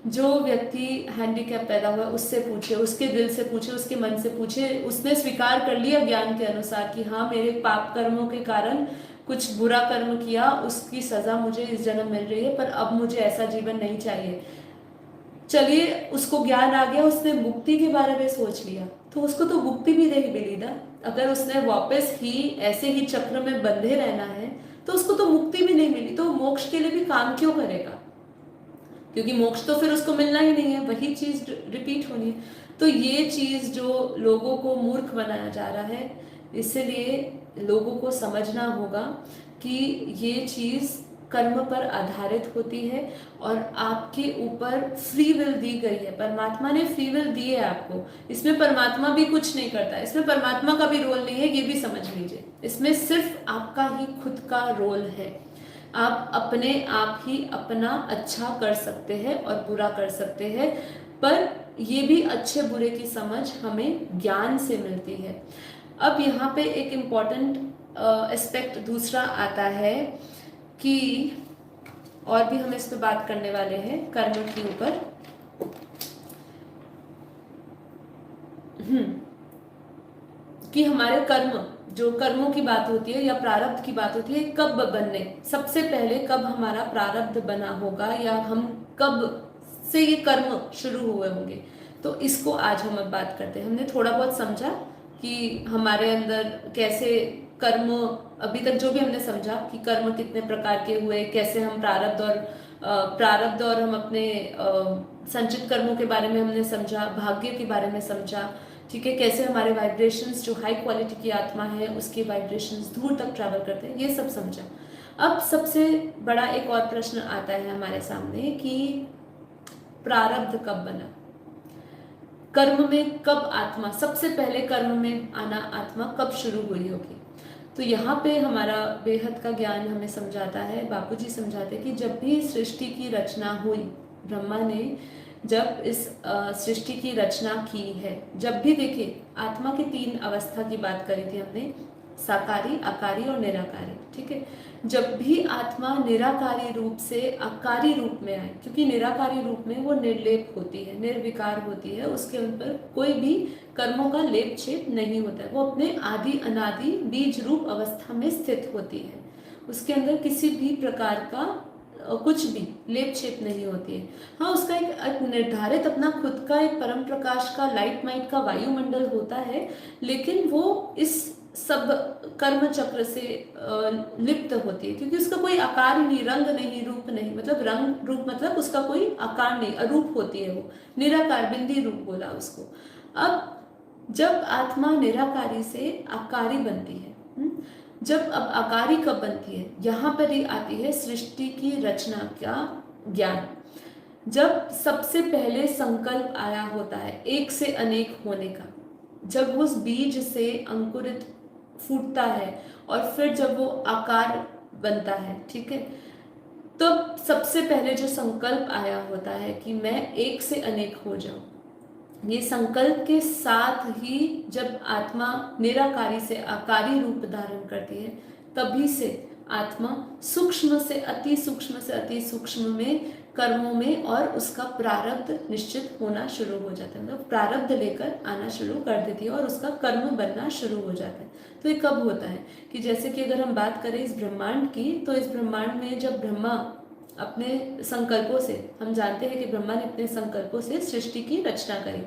जो व्यक्ति हैंडीकैप पैदा हुआ उससे पूछे, उसके दिल से पूछे, उसके मन से पूछे, उसने स्वीकार कर लिया ज्ञान के अनुसार कि हाँ मेरे पाप कर्मों के कारण कुछ बुरा कर्म किया, उसकी सजा मुझे इस जन्म मिल रही है, पर अब मुझे ऐसा जीवन नहीं चाहिए। चलिए उसको ज्ञान आ गया, उसने मुक्ति के बारे में सोच लिया, तो उसको तो मुक्ति भी नहीं मिली ना। अगर उसने वापस ही ऐसे ही चक्र में बंधे रहना है तो उसको तो मुक्ति भी नहीं मिली, तो मोक्ष के लिए भी काम क्यों करेगा? क्योंकि मोक्ष तो फिर उसको मिलना ही नहीं है, वही चीज रिपीट होनी है। तो ये चीज जो लोगों को मूर्ख बनाया जा रहा है, इसलिए लोगों को समझना होगा कि ये चीज कर्म पर आधारित होती है और आपके ऊपर फ्री विल दी गई है। परमात्मा ने फ्री विल दी है आपको, इसमें परमात्मा भी कुछ नहीं करता, इसमें परमात्मा का भी रोल नहीं है, ये भी समझ लीजिए। इसमें सिर्फ आपका ही खुद का रोल है। आप अपने आप ही अपना अच्छा कर सकते हैं और बुरा कर सकते हैं, पर ये भी अच्छे बुरे की समझ हमें ज्ञान से मिलती है। अब यहाँ पे एक इम्पॉर्टेंट एस्पेक्ट दूसरा आता है कि, और भी हम इस पे बात करने वाले हैं कर्म के ऊपर। कि हमारे कर्म, जो कर्मों की बात होती है या प्रारब्ध की बात होती है, कब बनने, सबसे पहले कब हमारा प्रारब्ध बना होगा या हम कब से ये कर्म शुरू हुए होंगे। तो इसको आज हम अब बात करते हैं। हमने थोड़ा बहुत समझा कि हमारे अंदर कैसे कर्म, अभी तक जो भी हमने समझा कि कर्म कितने प्रकार के हुए, कैसे हम प्रारब्ध और हम अपने संचित कर्मों के बारे में हमने समझा, भाग्य के बारे में समझा, ठीक है, कैसे हमारे वाइब्रेशंस, जो हाई क्वालिटी की आत्मा है उसके वाइब्रेशंस दूर तक ट्रैवल करते हैं, ये सब समझा। अब सबसे बड़ा एक और प्रश्न आता है हमारे सामने कि प्रारब्ध कब बना, कर्म में कब आत्मा, सबसे पहले कर्म में आना आत्मा कब शुरू हुई होगी। तो यहाँ पे हमारा बेहद का ज्ञान हमें समझाता है, बापूजी समझाते हैं कि जब भी सृष्टि की रचना हुई, ब्रह्मा ने जब इस सृष्टि की रचना की है, जब भी देखिए आत्मा की 3 अवस्था की बात करी थी हमने, साकारी, आकारी और निराकारी, ठीक है। जब भी आत्मा निराकारी रूप से आकारी रूप में आए, क्योंकि निराकारी रूप में वो निर्लेप होती है, निर्विकार होती है, उसके ऊपर कोई भी कर्मों का लेप छेप नहीं होता है, वो अपने आदि अनादि बीज रूप अवस्था में स्थित होती है, उसके अंदर किसी भी प्रकार का कुछ भी लेप छेप नहीं होती है। हाँ, उसका एक निर्धारित अपना खुद का एक परम प्रकाश का, लाइट माइट का वायुमंडल होता है, लेकिन वो इस सब कर्म चक्र से लिप्त होती है, क्योंकि उसका कोई आकार ही नहीं, रंग नहीं, रूप नहीं, मतलब रंग रूप मतलब उसका कोई आकार नहीं, अरूप होती है वो, निराकार, बिंदी रूप बोला उसको। अब जब आत्मा निराकारी से आकारी बनती है, जब अब आकारी कब बनती है, यहाँ पर ही आती है सृष्टि की रचना का ज्ञान। जब सबसे पहले संकल्प आया होता है एक से अनेक होने का, जब उस बीज से अंकुरित फूटता है और फिर जब वो आकार बनता है, ठीक है, तब सबसे पहले जो संकल्प आया होता है कि मैं एक से अनेक हो जाऊं, ये संकल्प के साथ ही जब आत्मा निराकारी से आकारी रूप धारण करती है, तभी से आत्मा सूक्ष्म से अति सूक्ष्म से अति सूक्ष्म में कर्मों में और उसका प्रारब्ध निश्चित होना शुरू हो जाता है, मतलब प्रारब्ध लेकर आना शुरू कर देती है और उसका कर्म बनना शुरू हो जाता है। तो ये कब होता है कि जैसे कि अगर हम बात करें इस ब्रह्मांड की, तो इस ब्रह्मांड में जब ब्रह्मा अपने संकल्पों से, हम जानते हैं कि ब्रह्मा ने अपने संकल्पों से सृष्टि की रचना करी,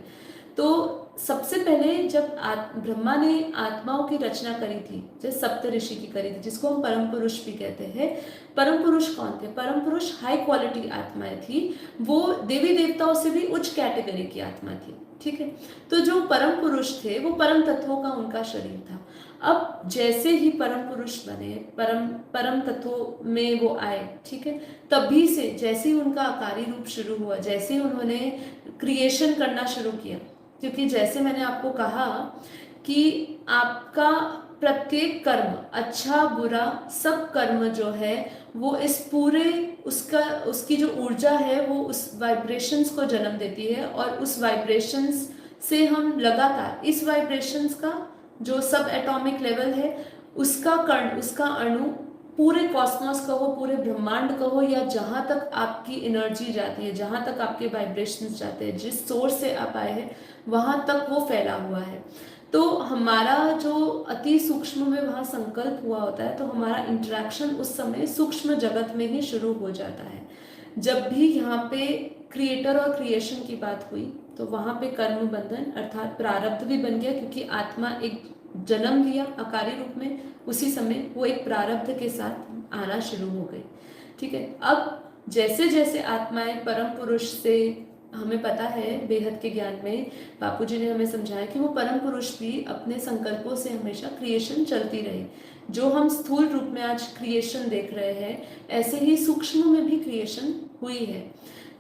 तो सबसे पहले जब ब्रह्मा ने आत्माओं की रचना करी थी, जैसे सप्त ऋषि की करी थी, जिसको हम परम पुरुष भी कहते हैं। परम पुरुष कौन थे? परम पुरुष हाई क्वालिटी आत्माएं थी, वो देवी देवताओं से भी उच्च कैटेगरी की आत्मा थी, ठीक है। तो जो परम पुरुष थे वो परम तत्वों का उनका शरीर था। अब जैसे ही परम पुरुष बने, परम परम तत्वों में वो आए, ठीक है, तभी से जैसे ही उनका आकारी रूप शुरू हुआ, जैसे ही उन्होंने क्रिएशन करना शुरू किया, क्योंकि जैसे मैंने आपको कहा कि आपका प्रत्येक कर्म, अच्छा बुरा सब कर्म जो है वो इस पूरे उसकी जो ऊर्जा है वो उस वाइब्रेशंस को जन्म देती है, और उस वाइब्रेशंस से हम लगातार इस वाइब्रेशंस का जो सब एटॉमिक लेवल है उसका कण, उसका अणु, पूरे कॉस्मोस कहो, पूरे ब्रह्मांड कहो, या जहाँ तक आपकी एनर्जी जाती है, जहाँ तक आपके वाइब्रेशंस जाते हैं, जिस सोर्स से आप आए हैं वहाँ तक वो फैला हुआ है। तो हमारा जो अति सूक्ष्म में वहाँ संकल्प हुआ होता है, तो हमारा इंटरेक्शन उस समय सूक्ष्म जगत में ही शुरू हो जाता है। जब भी यहाँ पे क्रिएटर और क्रिएशन की बात हुई तो वहाँ पे कर्म बंधन अर्थात प्रारब्ध भी बन गया, क्योंकि आत्मा एक जन्म लिया आकारी रूप में, उसी समय वो एक प्रारब्ध के साथ आना शुरू हो गई, ठीक है। अब जैसे जैसे आत्माएं परम पुरुष से, हमें पता है बेहद के ज्ञान में बापूजी ने हमें समझाया कि वो परम पुरुष भी अपने संकल्पों से हमेशा क्रिएशन चलती रही। जो हम स्थूल रूप में आज क्रिएशन देख रहे हैं, ऐसे ही सूक्ष्म में भी क्रिएशन हुई है।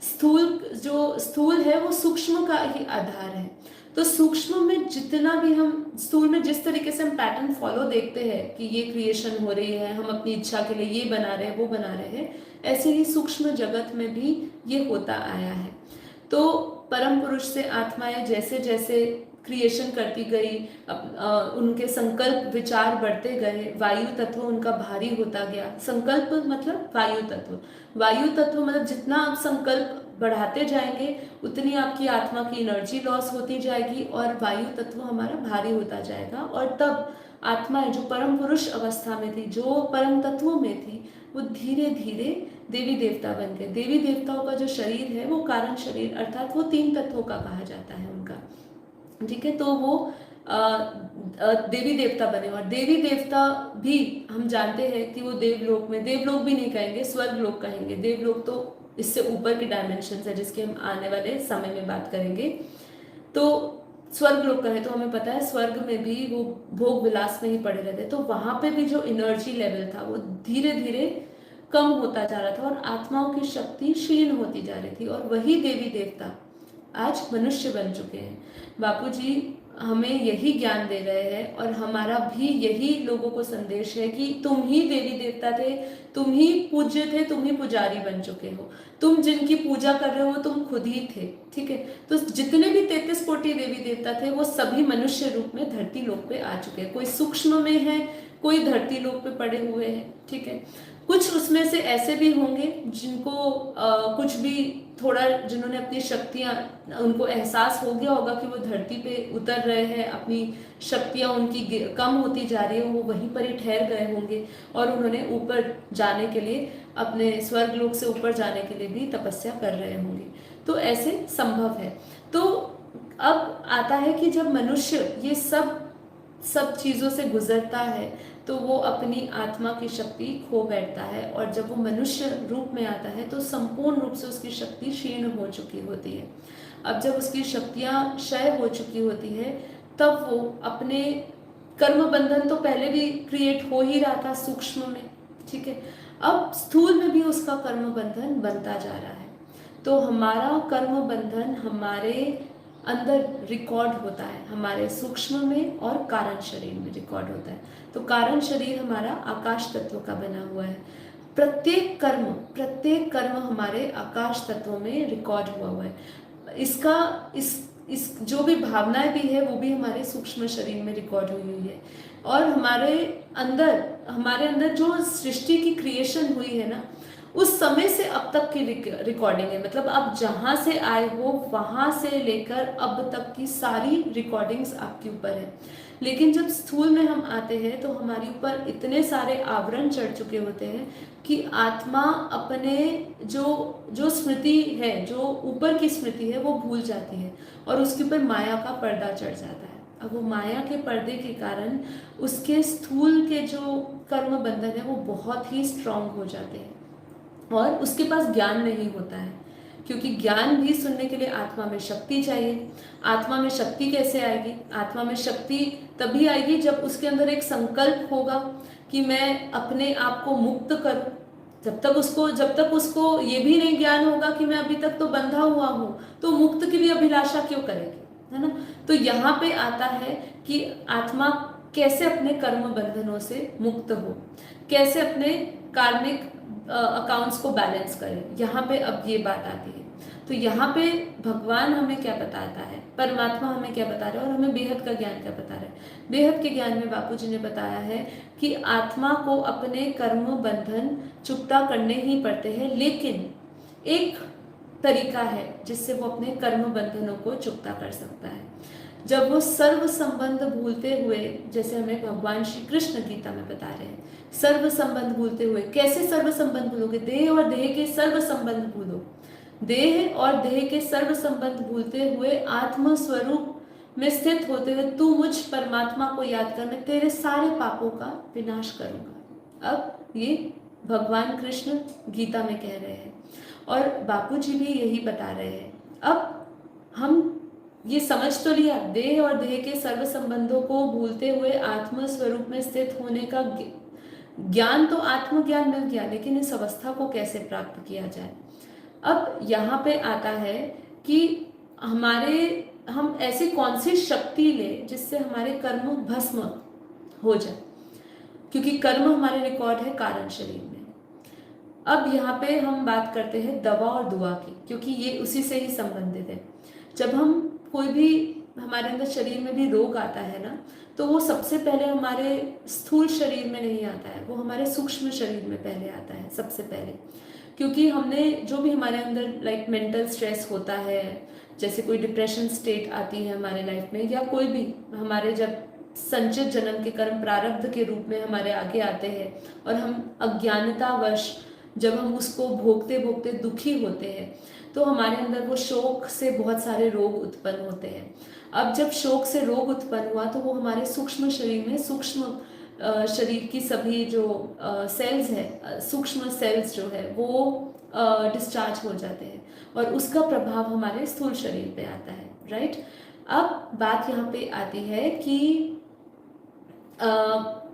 स्थूल है वो सूक्ष्म का ही आधार है। तो सूक्ष्म में जितना भी हम, स्थूल में जिस तरीके से हम पैटर्न फॉलो देखते हैं कि ये क्रिएशन हो रही है, हम अपनी इच्छा के लिए ये बना रहे हैं, वो बना रहे हैं, ऐसे ही सूक्ष्म जगत में भी ये होता आया है। तो परम पुरुष से आत्माएं जैसे जैसे क्रिएशन करती गई, उनके संकल्प विचार बढ़ते गए, वायु तत्व उनका भारी होता गया। संकल्प मतलब वायु तत्व, वायु तत्व मतलब जितना आप संकल्प बढ़ाते जाएंगे उतनी आपकी आत्मा की एनर्जी लॉस होती जाएगी और वायु तत्व हमारा भारी होता जाएगा। और तब आत्माएं जो परम पुरुष अवस्था में थी, जो परम तत्वों में थी, वो धीरे धीरे देवी देवता बन गए। देवी देवताओं का जो शरीर है वो कारण शरीर अर्थात वो 3 तत्वों का कहा जाता है उनका, ठीक है। तो वो देवी देवता बने। और देवी देवता भी हम जानते हैं कि वो देवलोक में, देवलोक भी नहीं कहेंगे, स्वर्ग लोक कहेंगे। देवलोक तो इससे ऊपर की डायमेंशन है जिसकी हम आने वाले समय में बात करेंगे। तो स्वर्ग लोक कहे तो हमें पता है स्वर्ग में भी वो भोग विलास में ही पड़े रहते, तो वहां पे भी जो एनर्जी लेवल था वो धीरे धीरे कम होता जा रहा था और आत्माओं की शक्ति क्षीण होती जा रही थी। और वही देवी देवता आज मनुष्य बन चुके हैं। बापूजी हमें यही ज्ञान दे रहे हैं और हमारा भी यही लोगों को संदेश है कि तुम ही देवी देवता थे, तुम ही पूज्य थे, तुम ही पुजारी बन चुके हो। तुम जिनकी पूजा कर रहे हो तुम खुद ही थे, ठीक है। तो जितने भी 33 कोटि देवी देवता थे वो सभी मनुष्य रूप में धरती लोक पे आ चुके हैं। कोई सूक्ष्म में है, कोई धरती लोक पे पड़े हुए हैं, ठीक है। कुछ उसमें से ऐसे भी होंगे जिनको कुछ भी थोड़ा, जिन्होंने अपनी शक्तियां, उनको एहसास हो गया होगा कि वो धरती पे उतर रहे हैं, अपनी शक्तियां उनकी कम होती जा रही है, वो वहीं पर ही ठहर गए होंगे और उन्होंने ऊपर जाने के लिए, अपने स्वर्ग लोक से ऊपर जाने के लिए भी तपस्या कर रहे होंगे। तो ऐसे संभव है। तो अब आता है कि जब मनुष्य ये सब चीज़ों से गुजरता है तो वो अपनी आत्मा की शक्ति खो बैठता है और जब वो मनुष्य रूप में आता है तो संपूर्ण रूप से उसकी शक्ति क्षीण हो चुकी होती है। अब जब उसकी शक्तियाँ क्षय हो चुकी होती है तब वो अपने कर्म बंधन, तो पहले भी क्रिएट हो ही रहा था सूक्ष्म में, ठीक है, अब स्थूल में भी उसका कर्म बंधन बनता जा रहा है। तो हमारा कर्म बंधन हमारे अंदर रिकॉर्ड होता है, हमारे सूक्ष्म में और कारण शरीर में रिकॉर्ड होता है। तो कारण शरीर हमारा आकाश तत्व का बना हुआ है। प्रत्येक कर्म हमारे आकाश तत्व में रिकॉर्ड हुआ है। इसका इस जो भी भावनाएं भी है वो भी हमारे सूक्ष्म शरीर में रिकॉर्ड हुई है। और हमारे अंदर जो सृष्टि की क्रिएशन हुई है ना, उस समय से अब तक की रिकॉर्डिंग है। मतलब आप जहाँ से आए हो वहाँ से लेकर अब तक की सारी रिकॉर्डिंग्स आपके ऊपर है। लेकिन जब स्थूल में हम आते हैं तो हमारे ऊपर इतने सारे आवरण चढ़ चुके होते हैं कि आत्मा अपने जो जो स्मृति है, जो ऊपर की स्मृति है, वो भूल जाती है और उसके ऊपर माया का पर्दा चढ़ जाता है। अब वो माया के पर्दे के कारण उसके स्थूल के जो कर्म बंधन है वो बहुत ही स्ट्रांग हो जाते हैं और उसके पास ज्ञान नहीं होता है, क्योंकि ज्ञान भी सुनने के लिए आत्मा में शक्ति चाहिए। आत्मा में शक्ति कैसे आएगी? आत्मा में शक्ति तभी आएगी जब उसके अंदर एक संकल्प होगा कि मैं अपने आप को मुक्त करूं। जब तक उसको ये भी नहीं ज्ञान होगा कि मैं अभी तक तो बंधा हुआ हूँ, तो मुक्त की भी अभिलाषा क्यों करेगी, है ना। तो यहाँ पे आता है कि आत्मा कैसे अपने कर्म बंधनों से मुक्त हो, कैसे अपने कार्मिक अकाउंट्स को बैलेंस करें, यहाँ पे अब ये बात आती है। तो यहाँ पे भगवान हमें क्या बताता है, परमात्मा हमें क्या बता रहे हैं और हमें बेहद का ज्ञान क्या बता रहे हैं। बेहद के ज्ञान में बापू जी ने बताया है कि आत्मा को अपने कर्म बंधन चुकता करने ही पड़ते हैं, लेकिन एक तरीका है जिससे वो अपने कर्म बंधनों को चुकता कर सकता है। जब वो सर्व संबंध भूलते हुए, जैसे हमें भगवान श्री कृष्ण गीता में बता रहे हैं, सर्व संबंध भूलते हुए, कैसे सर्व संबंध भूलोगे? देह और देह के सर्व संबंध भूलो। देह और देह के सर्व संबंध भूलते हुए आत्म स्वरूप में स्थित होते हुए तू मुझ परमात्मा को याद कर, मैं तेरे सारे पापों का विनाश करूंगा। अब ये भगवान कृष्ण गीता में कह रहे हैं और बापू जी भी यही बता रहे हैं। अब हम ये समझ तो लिया, देह और देह के सर्व संबंधों को भूलते हुए आत्म स्वरूप में स्थित होने का ज्ञान तो आत्मज्ञान मिल गया, लेकिन इस अवस्था को कैसे प्राप्त किया जाए? अब यहाँ पे आता है कि हम ऐसी कौन सी शक्ति ले जिससे हमारे कर्म भस्म हो जाए, क्योंकि कर्म हमारे रिकॉर्ड है कारण शरीर में। अब यहाँ पे हम बात करते हैं दवा और दुआ की, क्योंकि ये उसी से ही संबंधित है। जब हम कोई भी हमारे अंदर शरीर में भी रोग आता है ना, तो वो सबसे पहले हमारे स्थूल शरीर में नहीं आता है, वो हमारे सूक्ष्म शरीर में पहले आता है सबसे पहले। क्योंकि हमने जो भी हमारे अंदर लाइक मेंटल स्ट्रेस होता है, जैसे कोई डिप्रेशन स्टेट आती है हमारे लाइफ में, या कोई भी हमारे जब संचित जन्म के कर्म प्रारब्ध के रूप में हमारे आगे आते हैं और हम अज्ञानतावश जब हम उसको भोगते भोगते दुखी होते हैं, तो हमारे अंदर वो शोक से बहुत सारे रोग उत्पन्न होते हैं। अब जब शोक से रोग उत्पन्न हुआ तो वो हमारे सूक्ष्म शरीर में, सूक्ष्म शरीर की सभी जो सेल्स है, सूक्ष्म सेल्स जो है वो डिस्चार्ज हो जाते हैं और उसका प्रभाव हमारे स्थूल शरीर पे आता है, राइट। अब बात यहाँ पे आती है कि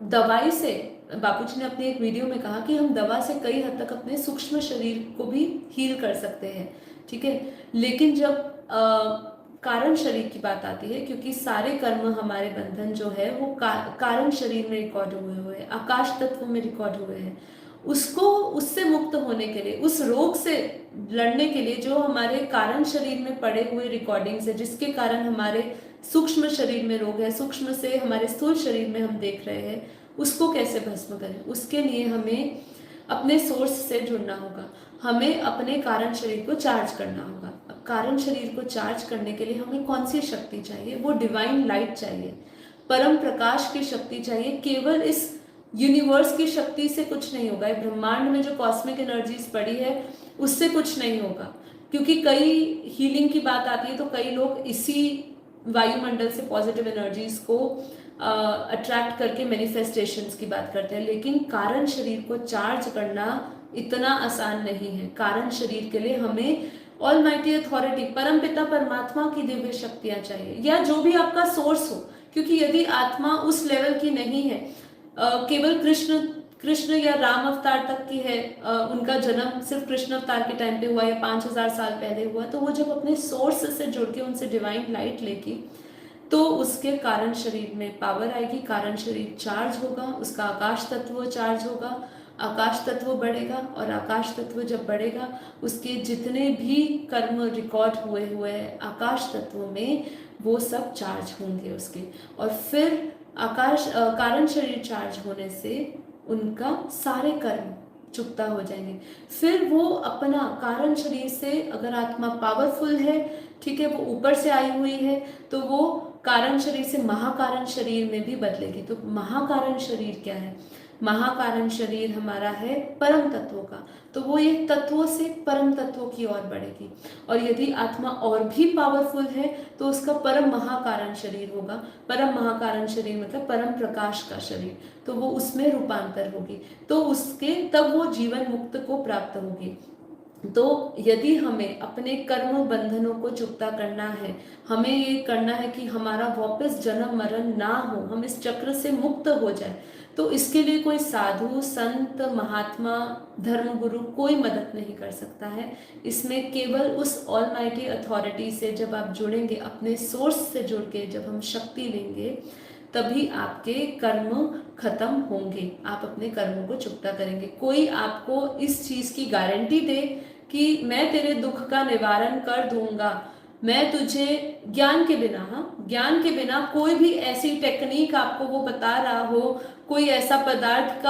दवाई से, बापूजी ने अपनी एक वीडियो में कहा कि हम दवा से कई हद तक अपने सूक्ष्म शरीर को भी हील कर सकते हैं, ठीक है। लेकिन जब कारण शरीर की बात आती है, क्योंकि सारे कर्म हमारे बंधन जो है वो कारण शरीर में रिकॉर्ड हुए हैं, आकाश तत्व में रिकॉर्ड हुए हैं, उससे मुक्त होने के लिए, उस रोग से लड़ने के लिए जो हमारे कारण शरीर में पड़े हुए रिकॉर्डिंग्स है, जिसके कारण हमारे सूक्ष्म शरीर में रोग है, सूक्ष्म से हमारे स्थूल शरीर में हम देख रहे हैं, उसको कैसे भस्म करें? उसके लिए हमें अपने सोर्स से जुड़ना होगा, हमें अपने कारण शरीर को चार्ज करना होगा। अब कारण शरीर को चार्ज करने के लिए हमें कौन सी शक्ति चाहिए? वो डिवाइन लाइट चाहिए, परम प्रकाश की शक्ति चाहिए। केवल इस यूनिवर्स की शक्ति से कुछ नहीं होगा, ब्रह्मांड में जो कॉस्मिक एनर्जीज पड़ी है उससे कुछ नहीं होगा। क्योंकि कई हीलिंग की बात आती है तो कई लोग इसी वायुमंडल से पॉजिटिव एनर्जीज को अट्रैक्ट करके मैनिफेस्टेशंस की बात करते हैं, लेकिन कारण शरीर को चार्ज करना इतना आसान नहीं है। कारण शरीर के लिए हमें ऑलमाइटी अथॉरिटी, परमपिता परमात्मा की दिव्य शक्तियां चाहिए, या जो भी आपका सोर्स हो। क्योंकि यदि आत्मा उस लेवल की नहीं है, केवल कृष्ण या राम अवतार तक की है, उनका जन्म सिर्फ कृष्ण अवतार के टाइम पे हुआ या 5000 साल पहले हुआ, तो वो जब अपने सोर्स से जुड़ के उनसे डिवाइन लाइट लेगी तो उसके कारण शरीर में पावर आएगी, कारण शरीर चार्ज होगा, उसका आकाश तत्व चार्ज होगा, आकाश तत्व बढ़ेगा, और आकाश तत्व जब बढ़ेगा उसके जितने भी कर्म रिकॉर्ड हुए हैं आकाश तत्व में, वो सब चार्ज होंगे उसके। और फिर कारण शरीर चार्ज होने से उनका सारे कर्म चुकता हो जाएंगे। फिर वो अपना कारण शरीर से, अगर आत्मा पावरफुल है, ठीक है, वो ऊपर से आई हुई है, तो वो कारण शरीर से महाकारण शरीर में भी बदलेगी। तो महाकारण शरीर क्या है? महाकारण शरीर हमारा है परम तत्वों का, तो वो ये तत्वों से परम तत्वों की ओर बढ़ेगी। और यदि आत्मा और भी पावरफुल है तो उसका परम महाकारण शरीर होगा। परम महाकारण शरीर मतलब परम प्रकाश का शरीर, तो वो उसमें रूपांतर होगी, तो उसके तब वो जीवन मुक्त को प्राप्त होगी। तो यदि हमें अपने कर्म बंधनों को चुकता करना है, हमें ये करना है कि हमारा वापस जन्म मरण ना हो, हम इस चक्र से मुक्त हो जाए, तो इसके लिए कोई साधु संत महात्मा धर्मगुरु कोई मदद नहीं कर सकता है। इसमें केवल उस ऑलमाइटी अथॉरिटी से जब आप जुड़ेंगे, अपने सोर्स से जुड़ के जब हम शक्ति लेंगे, तभी आपके कर्म खत्म होंगे, आप अपने कर्मों को चुकता करेंगे। कोई आपको इस चीज की गारंटी दे कि मैं तेरे दुख का निवारण कर दूंगा, मैं तुझे ज्ञान के बिना, हाँ ज्ञान के बिना कोई भी ऐसी टेक्निक आपको वो बता रहा हो, कोई ऐसा पदार्थ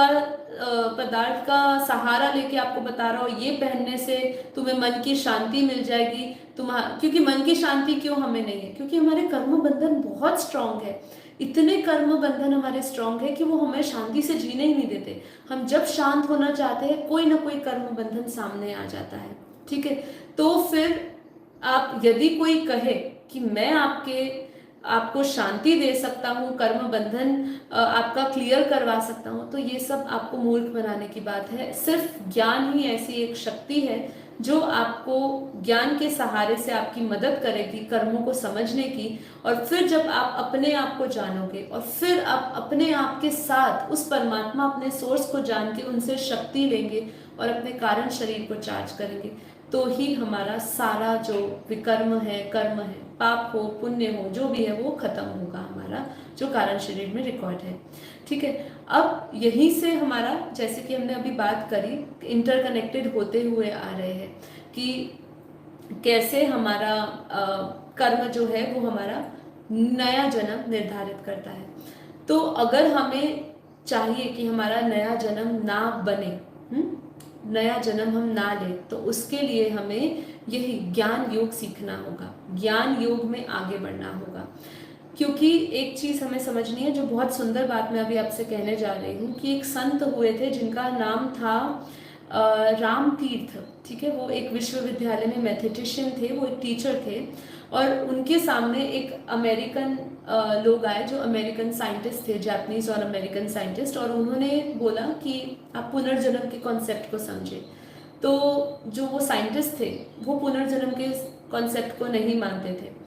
का सहारा लेके आपको बता रहा हो ये पहनने से तुम्हें मन की शांति मिल जाएगी, क्योंकि मन की शांति क्यों हमें नहीं है? क्योंकि हमारे कर्म बंधन बहुत स्ट्रांग है। इतने कर्म बंधन हमारे स्ट्रांग है कि वो हमें शांति से जीने ही नहीं देते। हम जब शांत होना चाहते हैं, कोई ना कोई कर्म बंधन सामने आ जाता है। ठीक है, तो फिर आप यदि कोई कहे कि मैं आपको शांति दे सकता हूँ, कर्म बंधन आपका क्लियर करवा सकता हूँ, तो ये सब आपको मूर्ख बनाने की बात है। सिर्फ ज्ञान ही ऐसी एक शक्ति है जो आपको ज्ञान के सहारे से आपकी मदद करेगी कर्मों को समझने की। और फिर जब आप अपने आप को जानोगे और फिर आप अपने आप के साथ उस परमात्मा, अपने सोर्स को जान के उनसे शक्ति लेंगे और अपने कारण शरीर को चार्ज करेंगे, तो ही हमारा सारा जो विकर्म है, कर्म है, पाप हो पुण्य हो, जो भी है वो खत्म होगा, हमारा जो कारण शरीर में रिकॉर्ड है। ठीक है, अब यहीं से हमारा, जैसे कि हमने अभी बात करी, इंटरकनेक्टेड होते हुए आ रहे हैं कि कैसे हमारा कर्म जो है वो हमारा नया जन्म निर्धारित करता है। तो अगर हमें चाहिए कि हमारा नया जन्म ना बने, नया जन्म हम ना ले, तो उसके लिए हमें यही ज्ञान योग सीखना होगा, ज्ञान योग में आगे बढ़ना होगा। क्योंकि एक चीज हमें समझनी है, जो बहुत सुंदर बात मैं अभी आपसे कहने जा रही हूँ, कि एक संत हुए थे जिनका नाम था राम तीर्थ। ठीक है, वो एक विश्वविद्यालय में मैथमेटिशियन थे, वो एक टीचर थे, और उनके सामने एक अमेरिकन लोग आए जो अमेरिकन साइंटिस्ट थे, जापानीज और अमेरिकन साइंटिस्ट, और उन्होंने बोला कि आप पुनर्जन्म के कॉन्सेप्ट को समझे। तो जो वो साइंटिस्ट थे वो पुनर्जन्म के कॉन्सेप्ट को नहीं मानते थे,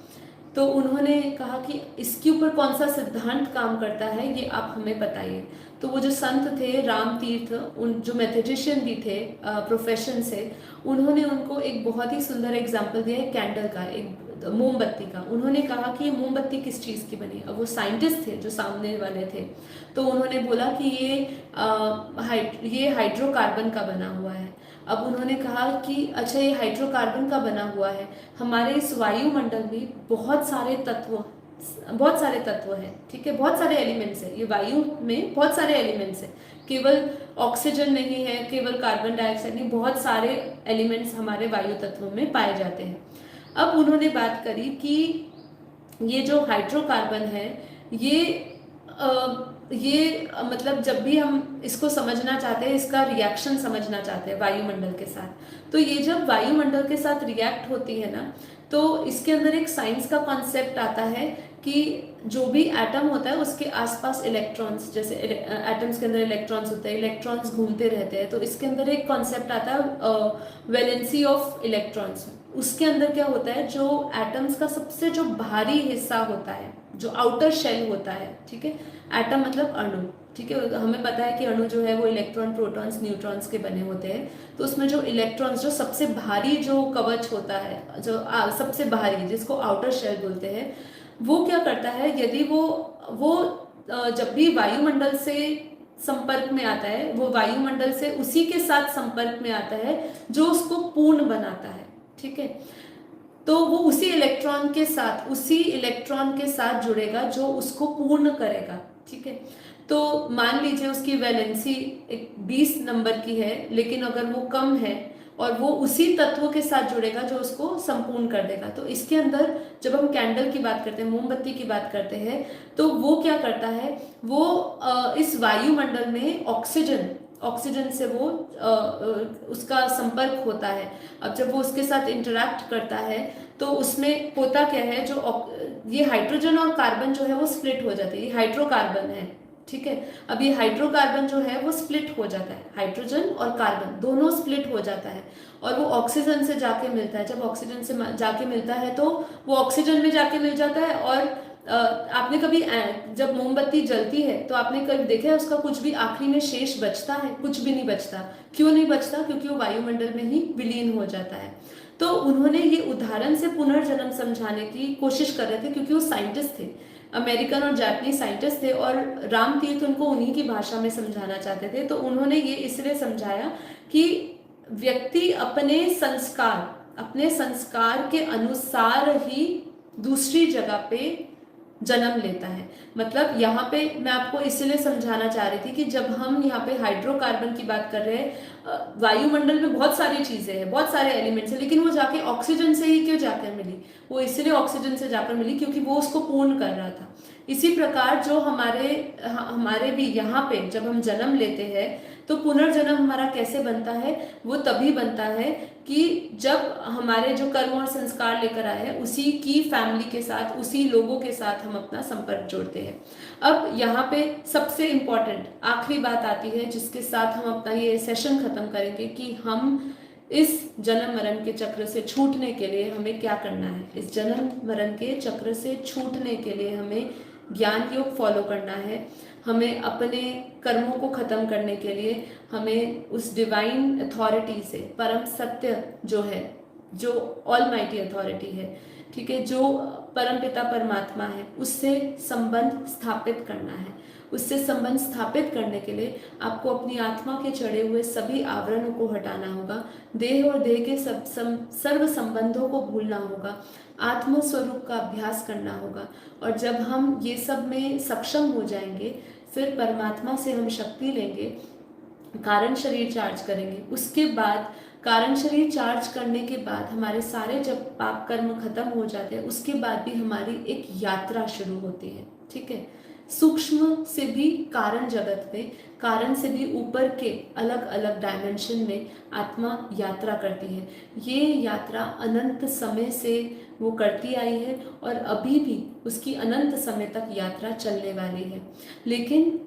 तो उन्होंने कहा कि इसके ऊपर कौन सा सिद्धांत काम करता है ये आप हमें बताइए। तो वो जो संत थे राम तीर्थ, उन जो मैथमेटिशियन भी थे प्रोफेशन से, उन्होंने उनको एक बहुत ही सुंदर एग्जाम्पल दिया है कैंडल का, एक मोमबत्ती का। उन्होंने कहा कि ये मोमबत्ती किस चीज़ की बनी? अब वो साइंटिस्ट थे जो सामने वाले थे, तो उन्होंने बोला कि ये हाइड्रोकार्बन का बना हुआ है। अब उन्होंने कहा कि अच्छा ये हाइड्रोकार्बन का बना हुआ है, हमारे इस वायुमंडल में बहुत सारे तत्व हैं, ठीक है, बहुत सारे एलिमेंट्स हैं, ये वायु में बहुत सारे एलिमेंट्स हैं, केवल ऑक्सीजन नहीं है, केवल कार्बन डाइऑक्साइड नहीं, बहुत सारे एलिमेंट्स हमारे वायु तत्वों में पाए जाते हैं। अब उन्होंने बात करी कि ये जो हाइड्रोकार्बन है, ये मतलब जब भी हम इसको समझना चाहते हैं, इसका रिएक्शन समझना चाहते हैं वायुमंडल के साथ, तो ये जब वायुमंडल के साथ रिएक्ट होती है ना, तो इसके अंदर एक साइंस का कॉन्सेप्ट आता है कि जो भी एटम होता है उसके आसपास इलेक्ट्रॉन्स, जैसे एटम्स के अंदर इलेक्ट्रॉन्स होते हैं, इलेक्ट्रॉन्स घूमते रहते हैं, तो इसके अंदर एक कॉन्सेप्ट आता है वैलेंसी ऑफ इलेक्ट्रॉन्स। उसके अंदर क्या होता है, जो एटम्स का सबसे जो भारी हिस्सा होता है, जो आउटर शेल होता है, ठीक है, एटम मतलब अणु, ठीक है, हमें पता है कि अणु जो है वो इलेक्ट्रॉन प्रोटॉन्स न्यूट्रॉन्स के बने होते हैं, तो उसमें जो इलेक्ट्रॉन्स, जो सबसे भारी जो कवच होता है, जो सबसे भारी, जिसको आउटर शेल बोलते हैं, वो क्या करता है, यदि वो जब भी वायुमंडल से संपर्क में आता है, वो वायुमंडल से उसी के साथ संपर्क में आता है जो उसको पूर्ण बनाता है, ठीक है, तो वो उसी इलेक्ट्रॉन के साथ जुड़ेगा जो उसको पूर्ण करेगा, ठीक है। तो मान लीजिए उसकी वैलेंसी एक 20 नंबर की है, लेकिन अगर वो कम है, और वो उसी तत्व के साथ जुड़ेगा जो उसको संपूर्ण कर देगा। तो इसके अंदर जब हम कैंडल की बात करते हैं, मोमबत्ती की बात करते हैं, तो वो क्या करता है, वो इस वायुमंडल में ऑक्सीजन से वो उसका संपर्क होता है। अब जब वो उसके साथ इंटरेक्ट करता है तो उसमें होता क्या है, जो ये हाइड्रोजन और कार्बन जो है वो स्प्लिट हो जाते हैं, ये हाइड्रोकार्बन है, ठीक है। अब ये हाइड्रोकार्बन जो है वो स्प्लिट हो जाता है, हाइड्रोजन और कार्बन दोनों स्प्लिट हो जाता है और वो ऑक्सीजन से जाके मिलता है। जब ऑक्सीजन से जाके मिलता है तो वो ऑक्सीजन में जाके मिल जाता है। और आपने कभी जब मोमबत्ती जलती है तो आपने कभी देखा है उसका कुछ भी आखिरी में शेष बचता है? कुछ भी नहीं बचता। क्यों नहीं बचता? क्योंकि वो वायुमंडल में ही विलीन हो जाता है। तो उन्होंने ये उदाहरण से पुनर्जन्म समझाने की कोशिश कर रहे थे, क्योंकि वो साइंटिस्ट थे, अमेरिकन और जापानीज साइंटिस्ट थे, और रामतीर्थ उनको उन्हीं की भाषा में समझाना चाहते थे। तो उन्होंने ये इसलिए समझाया कि व्यक्ति अपने संस्कार के अनुसार ही दूसरी जगह पे जन्म लेता है। मतलब यहाँ पे मैं आपको इसलिए समझाना चाह रही थी कि जब हम यहाँ पे हाइड्रोकार्बन की बात कर रहे हैं, वायुमंडल में बहुत सारी चीजें हैं, बहुत सारे एलिमेंट्स हैं, लेकिन वो जाके ऑक्सीजन से ही क्यों जाकर मिली? वो इसलिए ऑक्सीजन से जाकर मिली क्योंकि वो उसको पूर्ण कर रहा था। इसी प्रकार जो हमारे भी यहाँ पे जब हम जन्म लेते हैं तो पुनर्जन्म हमारा कैसे बनता है? वो तभी बनता है कि जब हमारे जो कर्म और संस्कार लेकर आए हैं उसी की फैमिली के साथ, उसी लोगों के साथ हम अपना संपर्क जोड़ते हैं। अब यहाँ पे सबसे इम्पोर्टेंट आखिरी बात आती है जिसके साथ हम अपना ये सेशन खत्म करेंगे कि हम इस जन्म मरण के चक्र से छूटने के लिए हमें क्या करना है। इस जन्म मरण के चक्र से छूटने के लिए हमें ज्ञान योग फॉलो करना है। हमें अपने कर्मों को खत्म करने के लिए हमें उस डिवाइन अथॉरिटी से, परम सत्य जो है, जो ऑलमाइटी अथॉरिटी है, ठीक है, जो परम पिता परमात्मा है, उससे संबंध स्थापित करना है। उससे संबंध स्थापित करने के लिए आपको अपनी आत्मा के चढ़े हुए सभी आवरणों को हटाना होगा, देह और देह के सर्व संबंधों को भूलना होगा, आत्म स्वरूप का अभ्यास करना होगा। और जब हम ये सब में सक्षम हो जाएंगे, फिर परमात्मा से हम शक्ति लेंगे, कारण शरीर चार्ज करेंगे। उसके बाद कारण शरीर चार्ज करने के बाद हमारे सारे जब पाप कर्म खत्म हो जाते हैं, उसके बाद भी हमारी एक यात्रा शुरू होती है, ठीक है। सूक्ष्म से भी कारण जगत में, कारण से भी ऊपर के अलग अलग डायमेंशन में आत्मा यात्रा करती है। ये यात्रा अनंत समय से वो करती आई है और अभी भी उसकी अनंत समय तक यात्रा चलने वाली है। लेकिन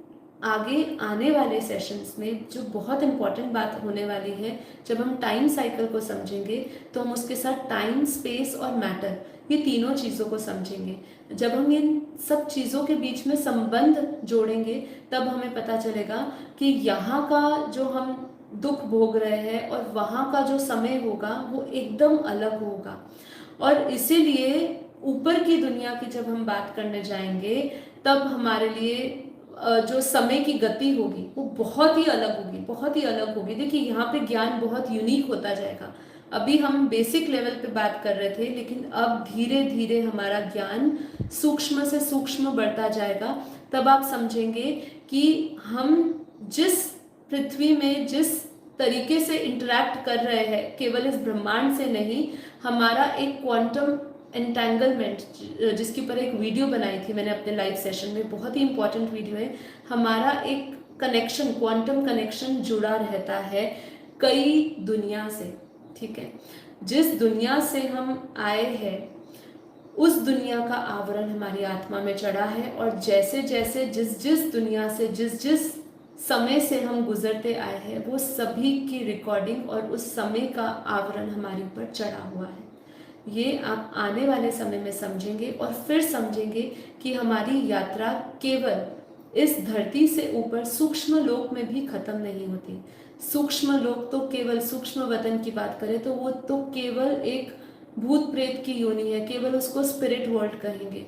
आगे आने वाले सेशंस में जो बहुत इम्पॉर्टेंट बात होने वाली है, जब हम टाइम साइकिल को समझेंगे तो हम उसके साथ टाइम, स्पेस और मैटर, ये तीनों चीज़ों को समझेंगे। जब हम इन सब चीज़ों के बीच में संबंध जोड़ेंगे तब हमें पता चलेगा कि यहाँ का जो हम दुख भोग रहे हैं और वहाँ का जो समय होगा वो एकदम अलग होगा। और इसीलिए ऊपर की दुनिया की जब हम बात करने जाएंगे तब हमारे लिए जो समय की गति होगी वो बहुत ही अलग होगी, बहुत ही अलग होगी। देखिए यहाँ पे ज्ञान बहुत यूनिक होता जाएगा। अभी हम बेसिक लेवल पे बात कर रहे थे, लेकिन अब धीरे धीरे हमारा ज्ञान सूक्ष्म से सूक्ष्म बढ़ता जाएगा। तब आप समझेंगे कि हम जिस पृथ्वी में जिस तरीके से इंटरैक्ट कर रहे हैं, केवल इस ब्रह्मांड से नहीं, हमारा एक क्वांटम एंटेंगलमेंट, जिसके ऊपर एक वीडियो बनाई थी मैंने अपने लाइव सेशन में, बहुत ही इंपॉर्टेंट वीडियो है। हमारा एक कनेक्शन, क्वांटम कनेक्शन जुड़ा रहता है कई दुनिया से, ठीक है। जिस दुनिया से हम आए हैं उस दुनिया का आवरण हमारी आत्मा में चढ़ा है, और जैसे जैसे जिस जिस दुनिया से, जिस जिस समय से हम गुजरते आए हैं, वो सभी की रिकॉर्डिंग और उस समय का आवरण हमारे ऊपर चढ़ा हुआ है। ये आप आने वाले समय में समझेंगे और फिर समझेंगे कि हमारी यात्रा केवल इस धरती से ऊपर सूक्ष्म लोक में भी खत्म नहीं होती। सूक्ष्म लोक तो केवल, सूक्ष्म वतन की बात करें तो वो तो केवल एक भूत प्रेत की योनि है, केवल उसको स्पिरिट वर्ल्ड कहेंगे।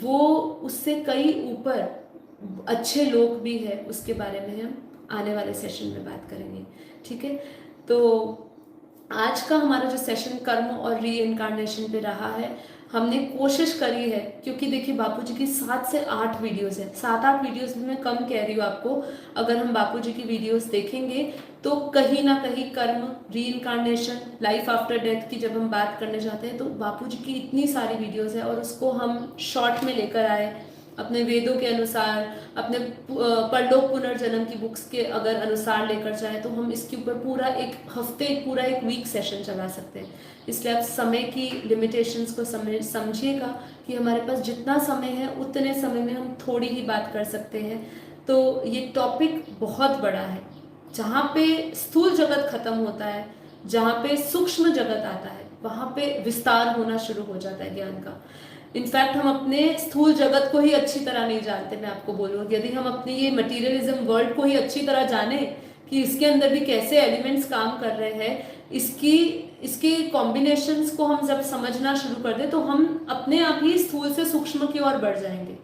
वो उससे कई ऊपर अच्छे लोक भी है, उसके बारे में हम आने वाले सेशन में बात करेंगे, ठीक है। तो आज का हमारा जो सेशन कर्म और री इनकारनेशन पे रहा है, हमने कोशिश करी है, क्योंकि देखिए बापूजी की 7 से 8 वीडियोस हैं, 7-8 वीडियोस भी मैं कम कह रही हूँ आपको। अगर हम बापूजी की वीडियोस देखेंगे तो कहीं ना कहीं कर्म, री लाइफ आफ्टर डेथ की जब हम बात करने जाते हैं तो बापूजी की इतनी सारी वीडियोस है, और उसको हम शॉर्ट में लेकर आए अपने वेदों के अनुसार, अपने परलोक पुनर्जन्म की बुक्स के अगर अनुसार लेकर जाए तो हम इसके ऊपर पूरा एक हफ्ते, पूरा एक वीक सेशन चला सकते हैं। इसलिए आप समय की लिमिटेशंस को समझिएगा कि हमारे पास जितना समय है उतने समय में हम थोड़ी ही बात कर सकते हैं। तो ये टॉपिक बहुत बड़ा है, जहाँ पे स्थूल जगत खत्म होता है, जहाँ पे सूक्ष्म जगत आता है, वहाँ पे विस्तार होना शुरू हो जाता है ज्ञान का। इनफैक्ट हम अपने स्थूल जगत को ही अच्छी तरह नहीं जानते। मैं आपको बोलूँ, यदि हम अपनी ये मटीरियलिज्म वर्ल्ड को ही अच्छी तरह जाने कि इसके अंदर भी कैसे एलिमेंट्स काम कर रहे हैं, इसकी कॉम्बिनेशंस को हम जब समझना शुरू कर दे तो हम अपने आप ही स्थूल से सूक्ष्म की ओर बढ़ जाएंगे,